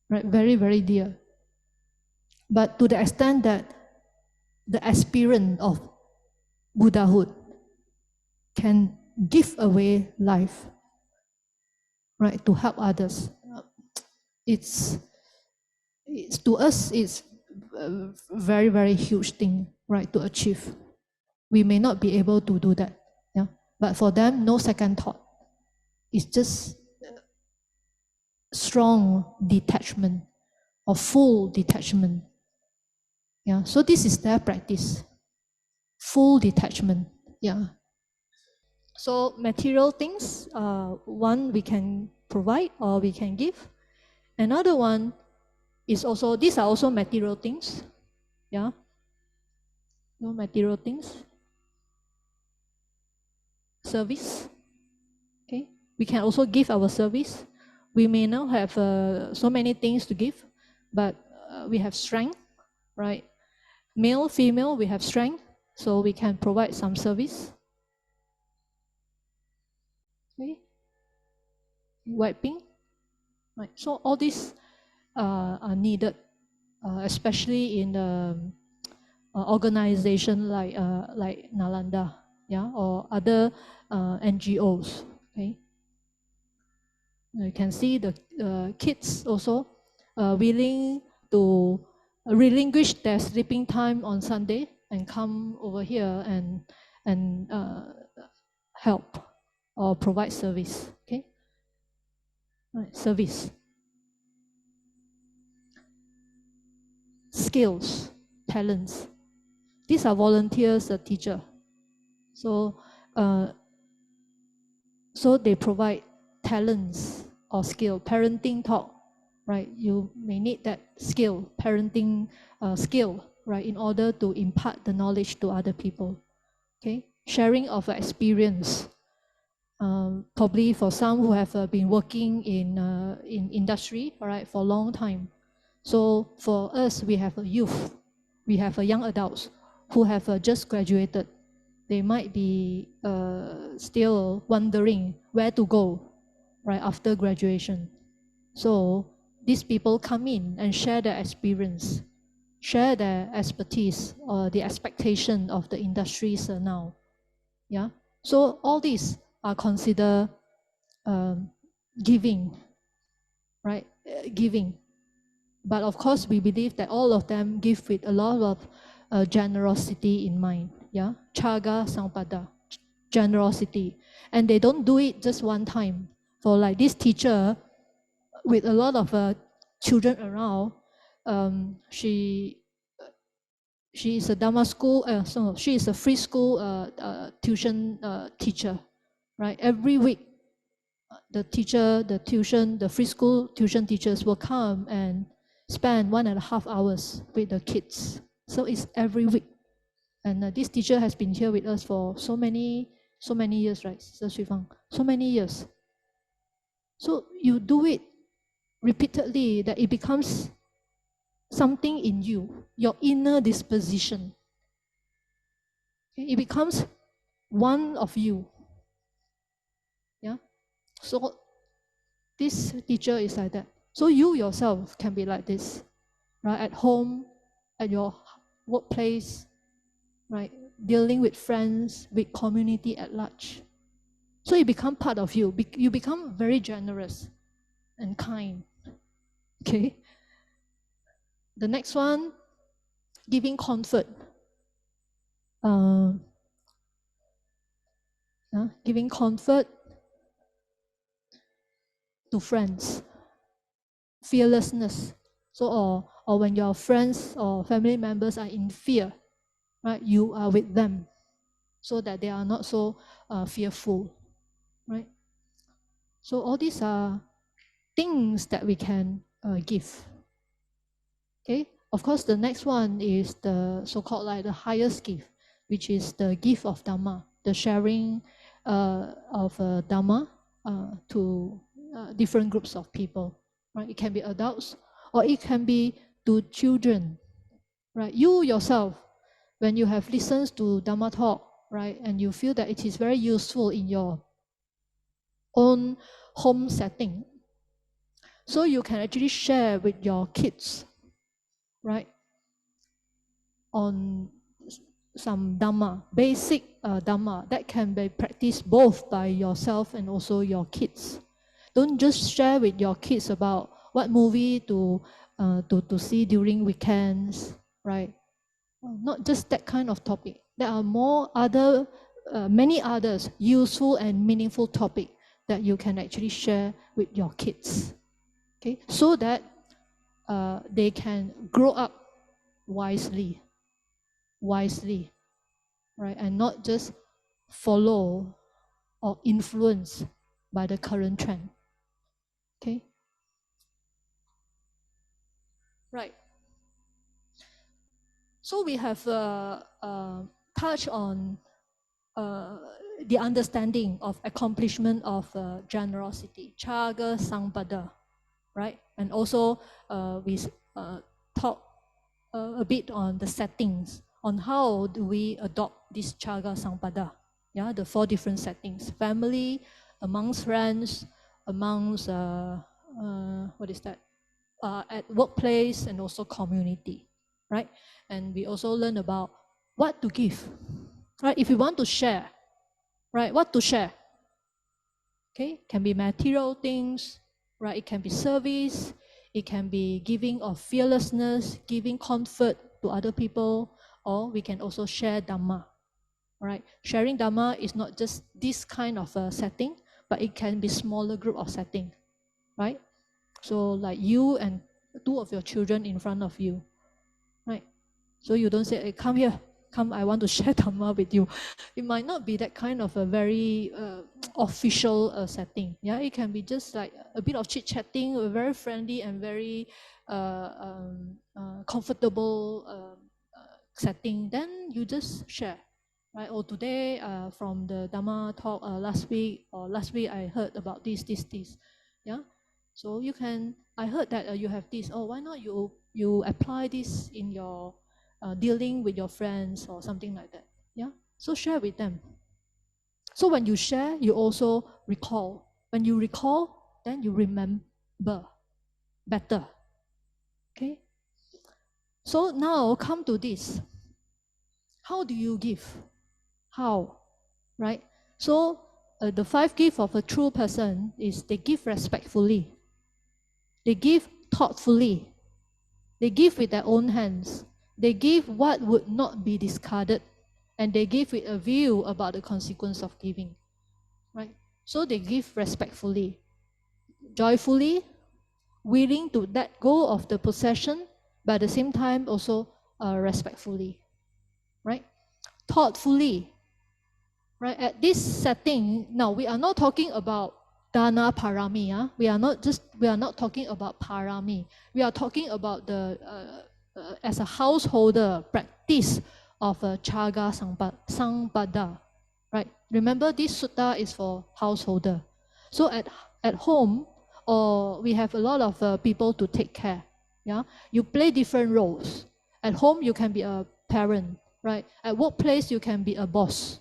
S1: Right, very, very dear. But to the extent that the aspirant of Buddhahood can give away life, right, to help others, it's to us, it's very, very huge thing, right, to achieve. We may not be able to do that. Yeah. But for them, no second thought. It's just strong detachment or full detachment. Yeah. So this is their practice. Full detachment. Yeah. So material things, one we can provide or we can give. Another one is also, these are also material things. Yeah. No material things. Service. Okay. We can also give our service. We may not have so many things to give, but we have strength, right? Male, female, we have strength, so we can provide some service. Okay. Wiping. Right. So all these are needed, especially in the organization like Nalanda, yeah, or other NGOs. Okay. You can see the kids also willing to relinquish their sleeping time on Sunday and come over here and help or provide service. Okay, right. Service, skills, talents. These are volunteers, a teacher. So so they provide talents or skill. Parenting talk, right? You may need that skill, parenting skill, right, in order to impart the knowledge to other people. Okay, sharing of experience. Probably for some who have been working in industry, all right, for a long time. So for us, we have a youth, we have a young adults who have just graduated. They might be still wondering where to go, right, after graduation. So these people come in and share their experience, share their expertise or the expectation of the industries now. Yeah. So all these are considered giving, right? Giving. But of course, we believe that all of them give with a lot of generosity in mind. Yeah, chaga sampada, generosity, and they don't do it just one time. For like this teacher, with a lot of children around, she is a Dharma school. So she is a free school tuition teacher, right? Every week, the teacher, the tuition, the free school tuition teachers will come and spend 1.5 hours with the kids. So it's every week. And this teacher has been here with us for so many years, right, Sister Sui Fang? So many years. So you do it repeatedly that it becomes something in you, your inner disposition. Okay? It becomes one of you. Yeah. So this teacher is like that. So you yourself can be like this, right? At home, at your workplace, right? Dealing with friends, with community at large. So it becomes part of you. You become very generous and kind. Okay. The next one, giving comfort. Giving comfort to friends. Fearlessness. So or when your friends or family members are in fear, right? You are with them, so that they are not so fearful, right? So all these are things that we can give. Okay. Of course, the next one is the so-called like the highest gift, which is the gift of Dhamma, the sharing of Dhamma to different groups of people. Right? It can be adults or it can be to children. Right? You yourself, when you have listened to Dhamma talk, right, and you feel that it is very useful in your own home setting, so you can actually share with your kids, right, on some Dhamma, basic Dhamma that can be practiced both by yourself and also your kids. Don't just share with your kids about what movie to see during weekends, right? Not just that kind of topic. There are many others useful and meaningful topic that you can actually share with your kids, okay? So that they can grow up wisely, right? And not just follow or influence by the current trend, okay? Right. So we have touched on the understanding of accomplishment of generosity, chaga sampada, right? And also we talk a bit on the settings, on how do we adopt this chaga sampada, yeah, the 4 different settings: family, amongst friends, amongst what is that? At workplace, and also community, right? And we also learn about what to give, right? If you want to share, right? What to share? Okay, can be material things, right? It can be service, it can be giving of fearlessness, giving comfort to other people, or we can also share Dhamma, right? Sharing Dhamma is not just this kind of a setting, but it can be smaller group of setting, right? So like you and 2 of your children in front of you, right? So you don't say, hey, come here, come, I want to share Dhamma with you. It might not be that kind of a very official setting. Yeah, it can be just like a bit of chit-chatting, very friendly and very comfortable setting. Then you just share, right? Or today from the Dhamma talk last week I heard about this. Yeah, so you can, I heard that you have this. Oh, why not you apply this in your dealing with your friends or something like that. Yeah, so share with them. So when you share, you also recall. When you recall, then you remember better. Okay. So now come to this. How do you give? How? Right? So the 5 gifts of a true person is they give respectfully, they give thoughtfully, they give with their own hands, they give what would not be discarded, and they give with a view about the consequence of giving. Right? So they give respectfully, joyfully, willing to let go of the possession, but at the same time also respectfully. Right? Thoughtfully. Right? At this setting, now we are not talking about dana parami. We are not talking about parami. We are talking about the as a householder practice of chaga sampada. Right? Remember, this sutta is for householder. So at home, or we have a lot of people to take care. Yeah, you play different roles. At home, you can be a parent. Right? At workplace, you can be a boss.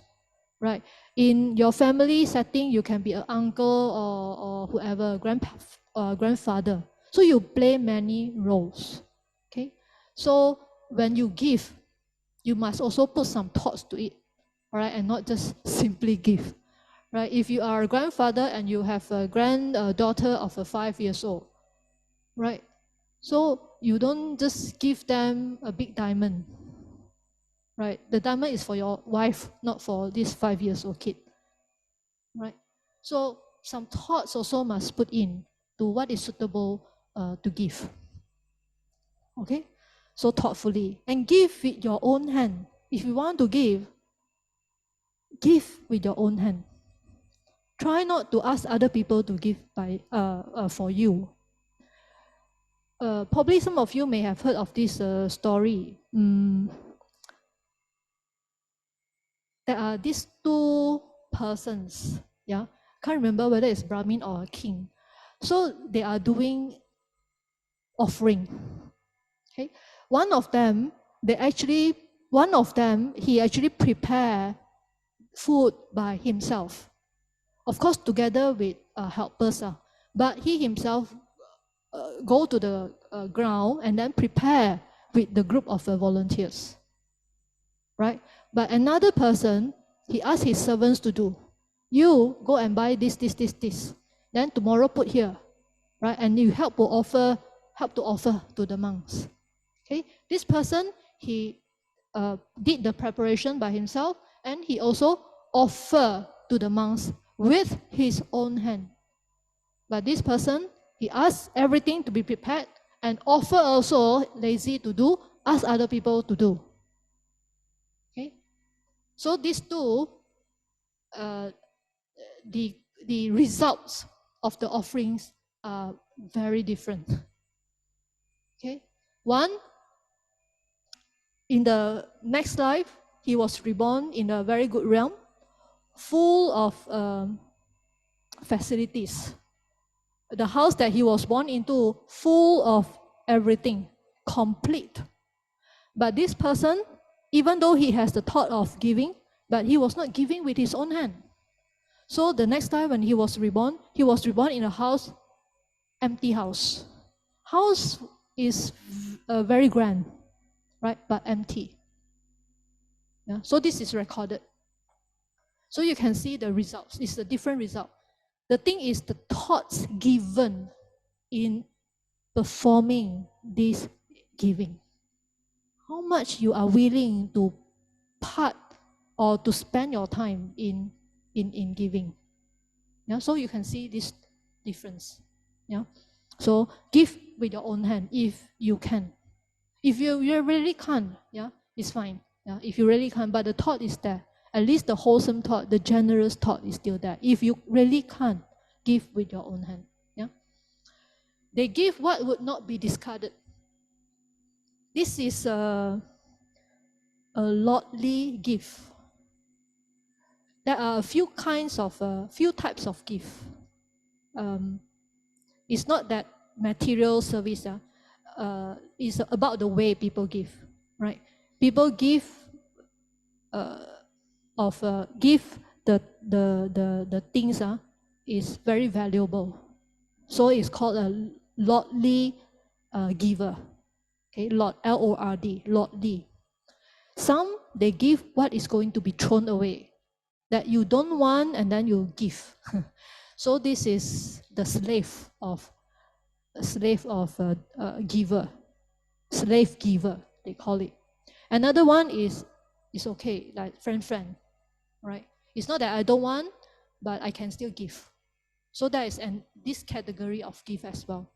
S1: Right? In your family setting, you can be an uncle or whoever, grandfather. So you play many roles. Okay? So when you give, you must also put some thoughts to it, all right, and not just simply give. Right? If you are a grandfather and you have a granddaughter of 5 years old, right? So you don't just give them a big diamond. Right? The diamond is for your wife, not for this 5 years old kid. Right? So some thoughts also must put in to what is suitable to give. Okay? So thoughtfully. And give with your own hand. If you want to give with your own hand. Try not to ask other people to give for you. Probably some of you may have heard of this story. There are these 2 persons, yeah, can't remember whether it's Brahmin or a king. So they are doing offering. Okay, one of them, he actually prepare food by himself, of course together with helpers. But he himself go to the ground and then prepare with the group of volunteers. Right? But another person, he asked his servants to do. You go and buy this. Then tomorrow put here. Right? And you help to offer to the monks. Okay? This person, he did the preparation by himself, and he also offered to the monks with his own hand. But this person, he asked everything to be prepared and offer also lazy to do, ask other people to do. Okay, so these two, the results of the offerings are very different. Okay, one, in the next life, he was reborn in a very good realm, full of facilities. The house that he was born into, full of everything, complete. But this person, even though he has the thought of giving, but he was not giving with his own hand. So the next time when he was reborn in a house, empty house. House is very grand, right? But empty. Yeah? So this is recorded. So you can see the results. It's a different result. The thing is the thoughts given in performing this giving. How much you are willing to part or to spend your time in giving. Yeah, so you can see this difference. Yeah, so give with your own hand if you can. If you really can't, yeah, it's fine. Yeah, if you really can't, but the thought is there. At least the wholesome thought, the generous thought is still there. If you really can't, give with your own hand. Yeah, they give what would not be discarded. This is a lordly gift. There are a few types of gift. It's not that material service. It's about the way people give, right? People give give the things is very valuable. So it's called a lordly giver. Okay, Lord, Lord, lordly. Some, they give what is going to be thrown away, that you don't want and then you give. So this is the slave of giver, slave giver, they call it. Another one is okay, like friend, right? It's not that I don't want, but I can still give. So that is this category of gift as well.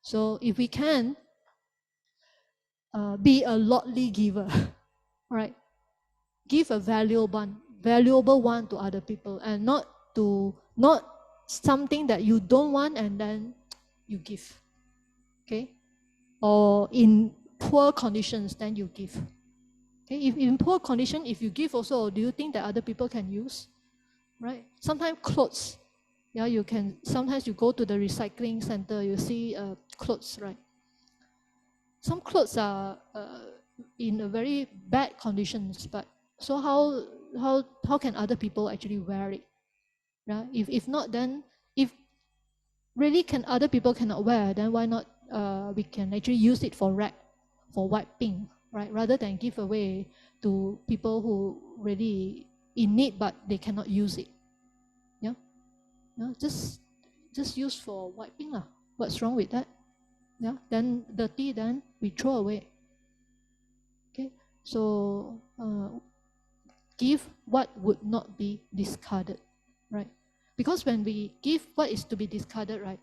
S1: So if we can be a lordly giver, right? Give a valuable one to other people, and not something that you don't want and then you give. Okay? Or in poor conditions, then you give. Okay? If in poor condition, if you give also, do you think that other people can use? Right? Sometimes clothes. Yeah, you can. Sometimes you go to the recycling center, you see clothes, right? Some clothes are in a very bad conditions, but so how can other people actually wear it? Yeah? If not, then if really other people cannot wear, then why not we can actually use it for wiping, right? Rather than give away to people who really in need but they cannot use it. Yeah, yeah, just use for wiping lah. What's wrong with that? Yeah, then dirty, then we throw away. Okay, so give what would not be discarded, right? Because when we give what is to be discarded, right,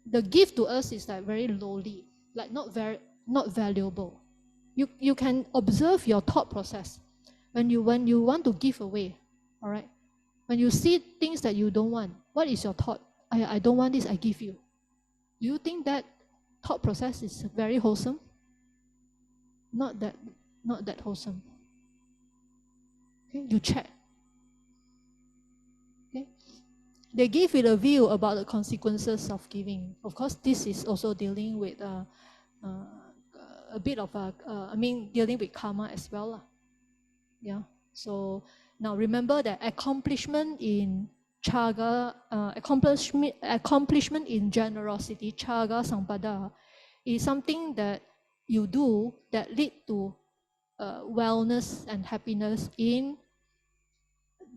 S1: the gift to us is like very lowly, like not valuable. You can observe your thought process when you want to give away, all right? When you see things that you don't want, what is your thought? I don't want this, I give you. Do you think that thought process is very wholesome? Not that wholesome. Okay, you check. Okay, they give with a view about the consequences of giving. Of course, this is also dealing with a bit of dealing with karma as well lah. Yeah. So now remember that accomplishment in chaga, accomplishment in generosity, chaga sampada, is something that you do that lead to wellness and happiness in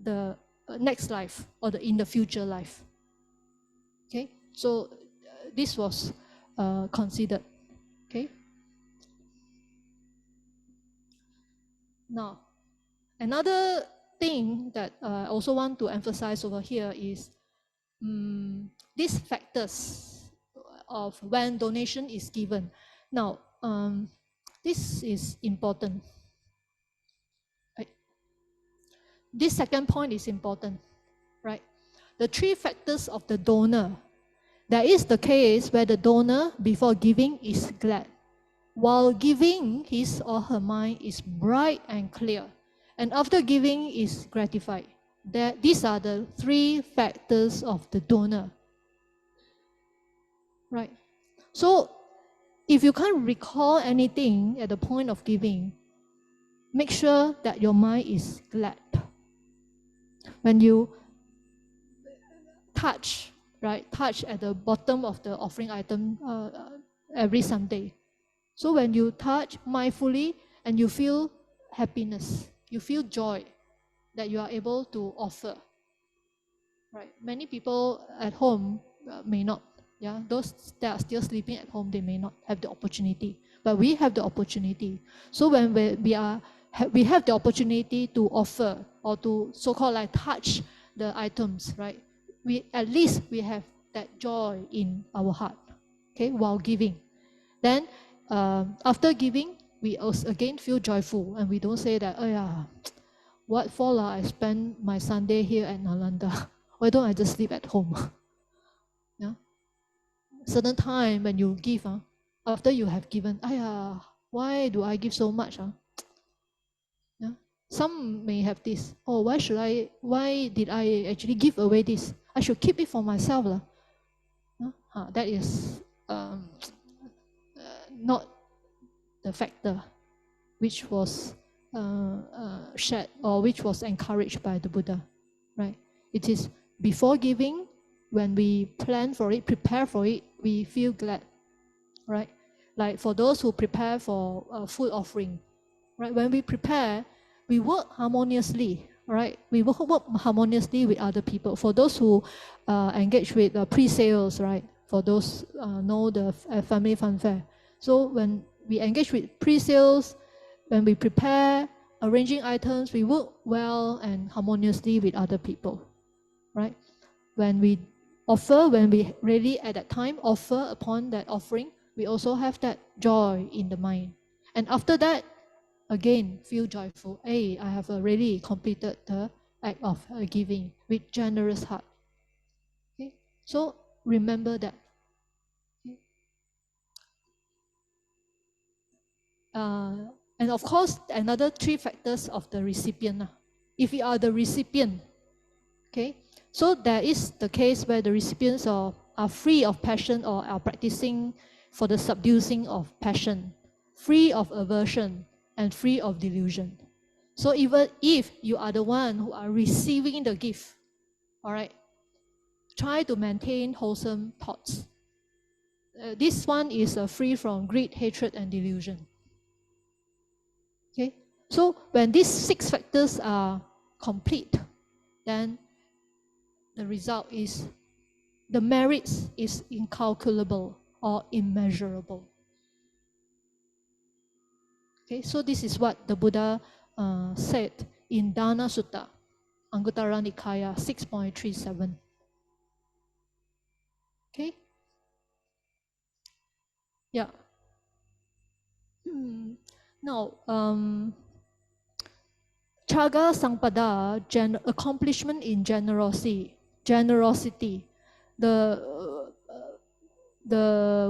S1: the next life or in the future life. Okay, so this was considered. Okay. Now, another thing that I also want to emphasize over here is these factors of when donation is given. Now, this is important. Right? This second point is important, right? The three factors of the donor. There is the case where the donor, before giving, is glad, while giving, his or her mind is bright and clear, and after giving is gratified. These are the three factors of the donor, right? So if you can't recall anything at the point of giving, make sure that your mind is glad. When you touch, right, touch at the bottom of the offering item every Sunday. So when you touch mindfully and you feel happiness, you feel joy that you are able to offer. Right? Many people at home may not. Yeah, those that are still sleeping at home, they may not have the opportunity. But we have the opportunity. So when we have the opportunity to offer or to so-called like touch the items, right? At least we have that joy in our heart, okay, while giving. Then after giving, we also again feel joyful, and we don't say that, oh yeah, what for lah? I spend my Sunday here at Nalanda. Why don't I just sleep at home? Yeah. Certain time when you give, after you have given, why do I give so much? Yeah. Some may have this. Oh, why did I actually give away this? I should keep it for myself. That is not the factor which was shared or which was encouraged by the Buddha, right? It is before giving, when we plan for it, prepare for it, we feel glad, right? Like for those who prepare for food offering, right? When we prepare, we work harmoniously, right? We work harmoniously with other people. For those who engage with pre-sales, right? For those know the family funfair. So when we engage with pre-sales, when we prepare, arranging items, we work well and harmoniously with other people, right? When we offer, when we really at that time offer upon that offering, we also have that joy in the mind. And after that, again, feel joyful. Hey, I have already completed the act of giving with generous heart. Okay? So remember that. Okay? And of course, another three factors of the recipient. If you are the recipient, okay, so there is the case where the recipients are free of passion or are practicing for the subduing of passion, free of aversion, and free of delusion. So even if you are the one who are receiving the gift, all right, try to maintain wholesome thoughts. This one is free from greed, hatred, and delusion. Okay, so when these six factors are complete, then the result is the merits is incalculable or immeasurable. Okay, so this is what the Buddha said in Dana Sutta, Anguttara Nikaya 6.37. Okay? Yeah. Now, Chaga Sampada, accomplishment in generosity, the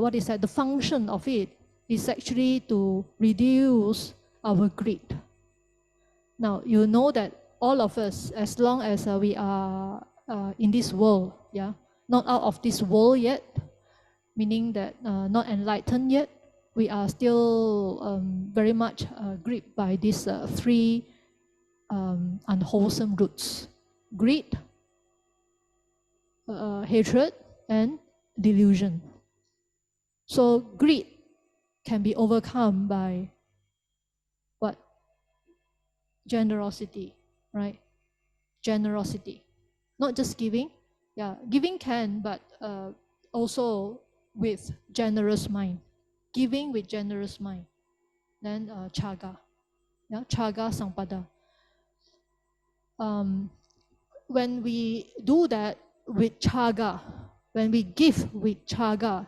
S1: what is that? The function of it is actually to reduce our greed. Now you know that all of us, as long as we are in this world, yeah, not out of this world yet, meaning that not enlightened yet, we are still very much gripped by these three unwholesome roots: greed, hatred, and delusion. So greed can be overcome by what? Generosity, right? Generosity. Not just giving. Yeah, giving can, but also with generous mind. Giving with generous mind. Then chaga. Yeah, chaga sampada. When we do that with chaga, when we give with chaga,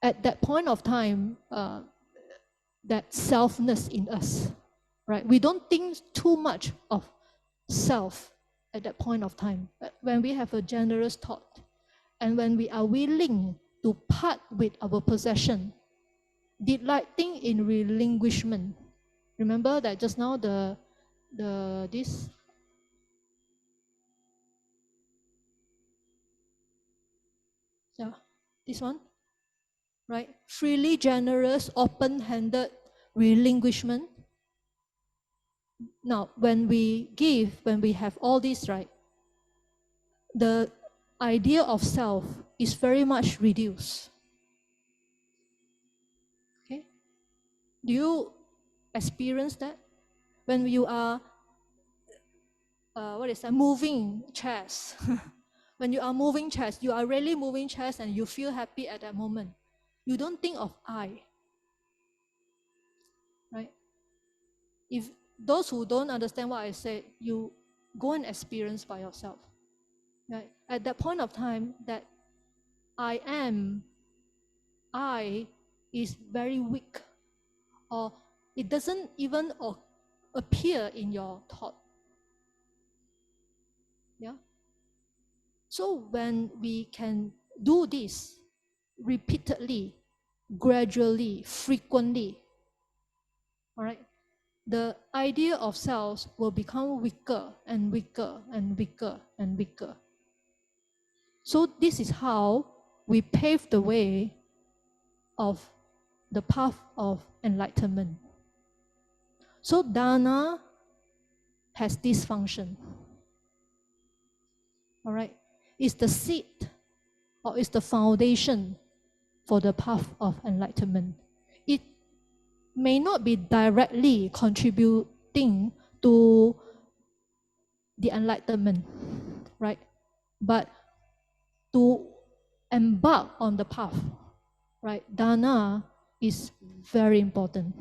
S1: at that point of time, that selfness in us, right? We don't think too much of self at that point of time. When we have a generous thought, and when we are willing to part with our possession, delighting in relinquishment. Remember that just now this this one, right? Freely generous, open-handed relinquishment. Now, when we give, when we have all this, right, the idea of self is very much reduced. Okay? Do you experience that? When you are, moving chairs. When you are moving chairs, you are really moving chairs and you feel happy at that moment. You don't think of I, right? If those who don't understand what I said, you go and experience by yourself. Right? At that point of time, that I is very weak, or it doesn't even appear in your thought. Yeah. So when we can do this repeatedly, gradually, frequently, all right, the idea of self will become weaker and weaker and weaker and weaker. So this is how we pave the way of the path of enlightenment. So dana has this function. All right, it's the seed or it's the foundation for the path of enlightenment. It may not be directly contributing to the enlightenment, right? But to embark on the path, right? Dana is very important.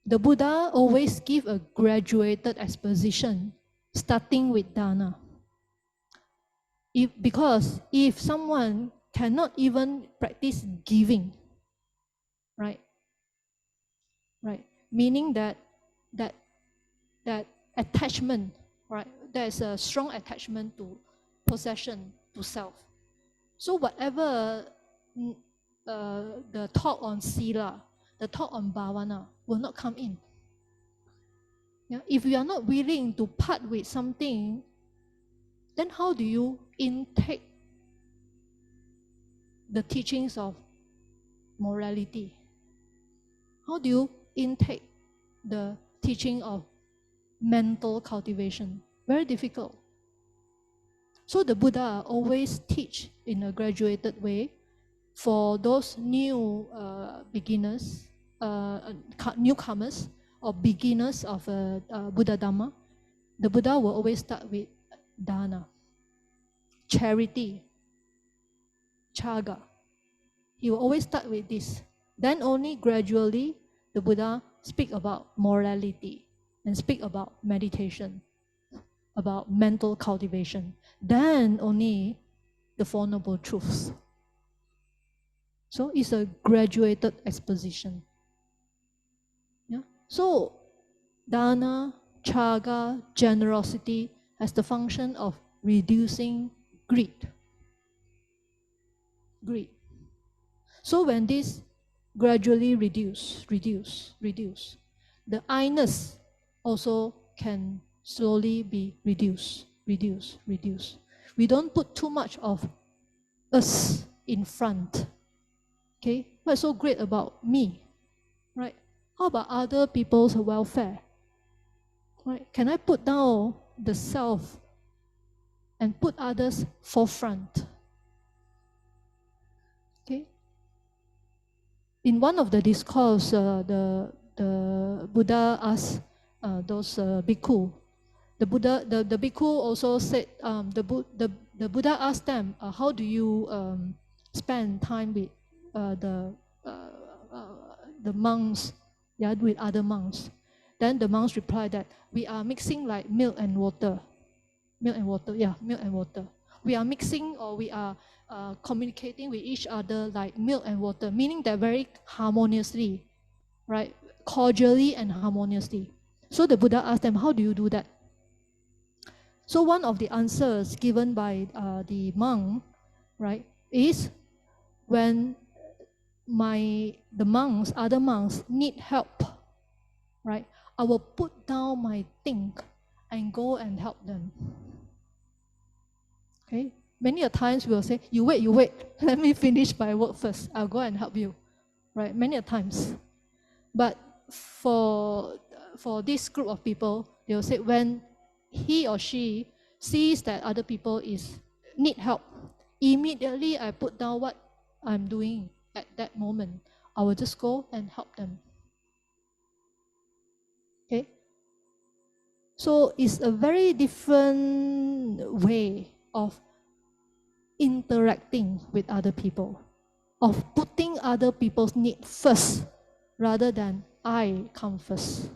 S1: The Buddha always give a graduated exposition, starting with dana. Because if someone cannot even practice giving, right? Meaning that attachment, right? There's a strong attachment to possession, to self. So whatever the talk on sila, the talk on bhavana will not come in. Yeah? If you are not willing to part with something, then how do you intake the teachings of morality? How do you intake the teaching of mental cultivation? Very difficult. So the Buddha always teach in a graduated way for those new beginners, newcomers, or beginners of Buddha Dhamma. The Buddha will always start with dana, charity, chaga. He will always start with this. Then only gradually the Buddha speak about morality and speak about meditation, about mental cultivation. Then only the Four Noble Truths. So it's a graduated exposition. Yeah. So dana, chaga, generosity has the function of reducing greed. Greed. So when this gradually reduce, the I-ness also can slowly be reduced. We don't put too much of us in front. Okay, what's so great about me, right? How about other people's welfare? Right? Can I put down the self and put others forefront? Okay. In one of the discourse, the Buddha asked those bhikkhu. The bhikkhu also said the Buddha asked them, how do you spend time with the monks, yeah, with other monks. Then the monks replied that we are mixing like milk and water. Milk and water, yeah, milk and water. We are mixing, or we are communicating with each other like milk and water, meaning that very harmoniously, right? Cordially and harmoniously. So the Buddha asked them, how do you do that? So one of the answers given by the monk, right, is when other monks need help, right, I will put down my thing and go and help them. Okay? Many a times we'll say, you wait, let me finish my work first. I'll go and help you. Right? Many a times. But for this group of people, they'll say when he or she sees that other people need help, immediately I put down what I'm doing at that moment. I will just go and help them. Okay? So it's a very different way of interacting with other people, of putting other people's needs first rather than I come first.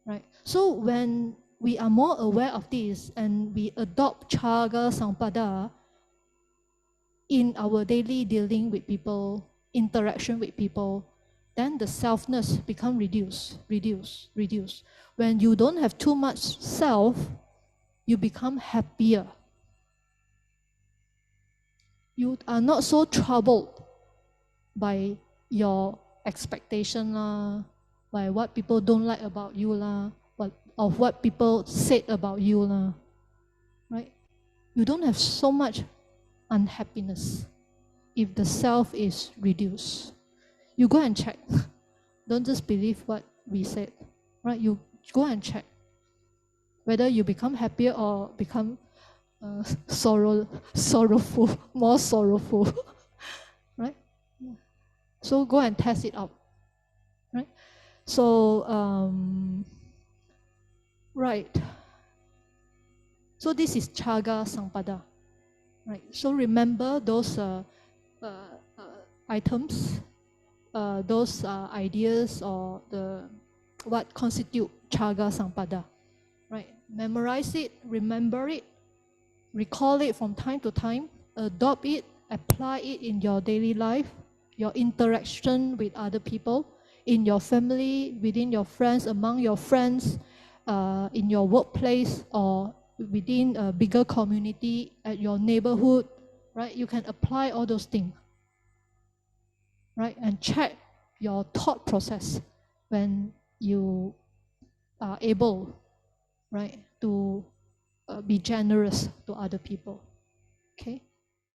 S1: Right? So when we are more aware of this and we adopt Chaga Sampada in our daily dealing with people, interaction with people, then the selfness become reduced. When you don't have too much self, you become happier. You are not so troubled by your expectation lah, by what people don't like about you lah, of what people said about you lah, right? You don't have so much unhappiness if the self is reduced. You go and check. Don't just believe what we said, right? You go and check whether you become happier or become sorrowful, more sorrowful, right? So go and test it out, right? So, right. So this is Chaga Sampada, right? So remember those items, those ideas, or what constitute Chaga Sampada, right? Memorize it, remember it, recall it from time to time, adopt it, apply it in your daily life, your interaction with other people, in your family, within your friends, among your friends, in your workplace, or within a bigger community, at your neighborhood, right? You can apply all those things, right? And check your thought process when you are able, right, to be generous to other people, okay?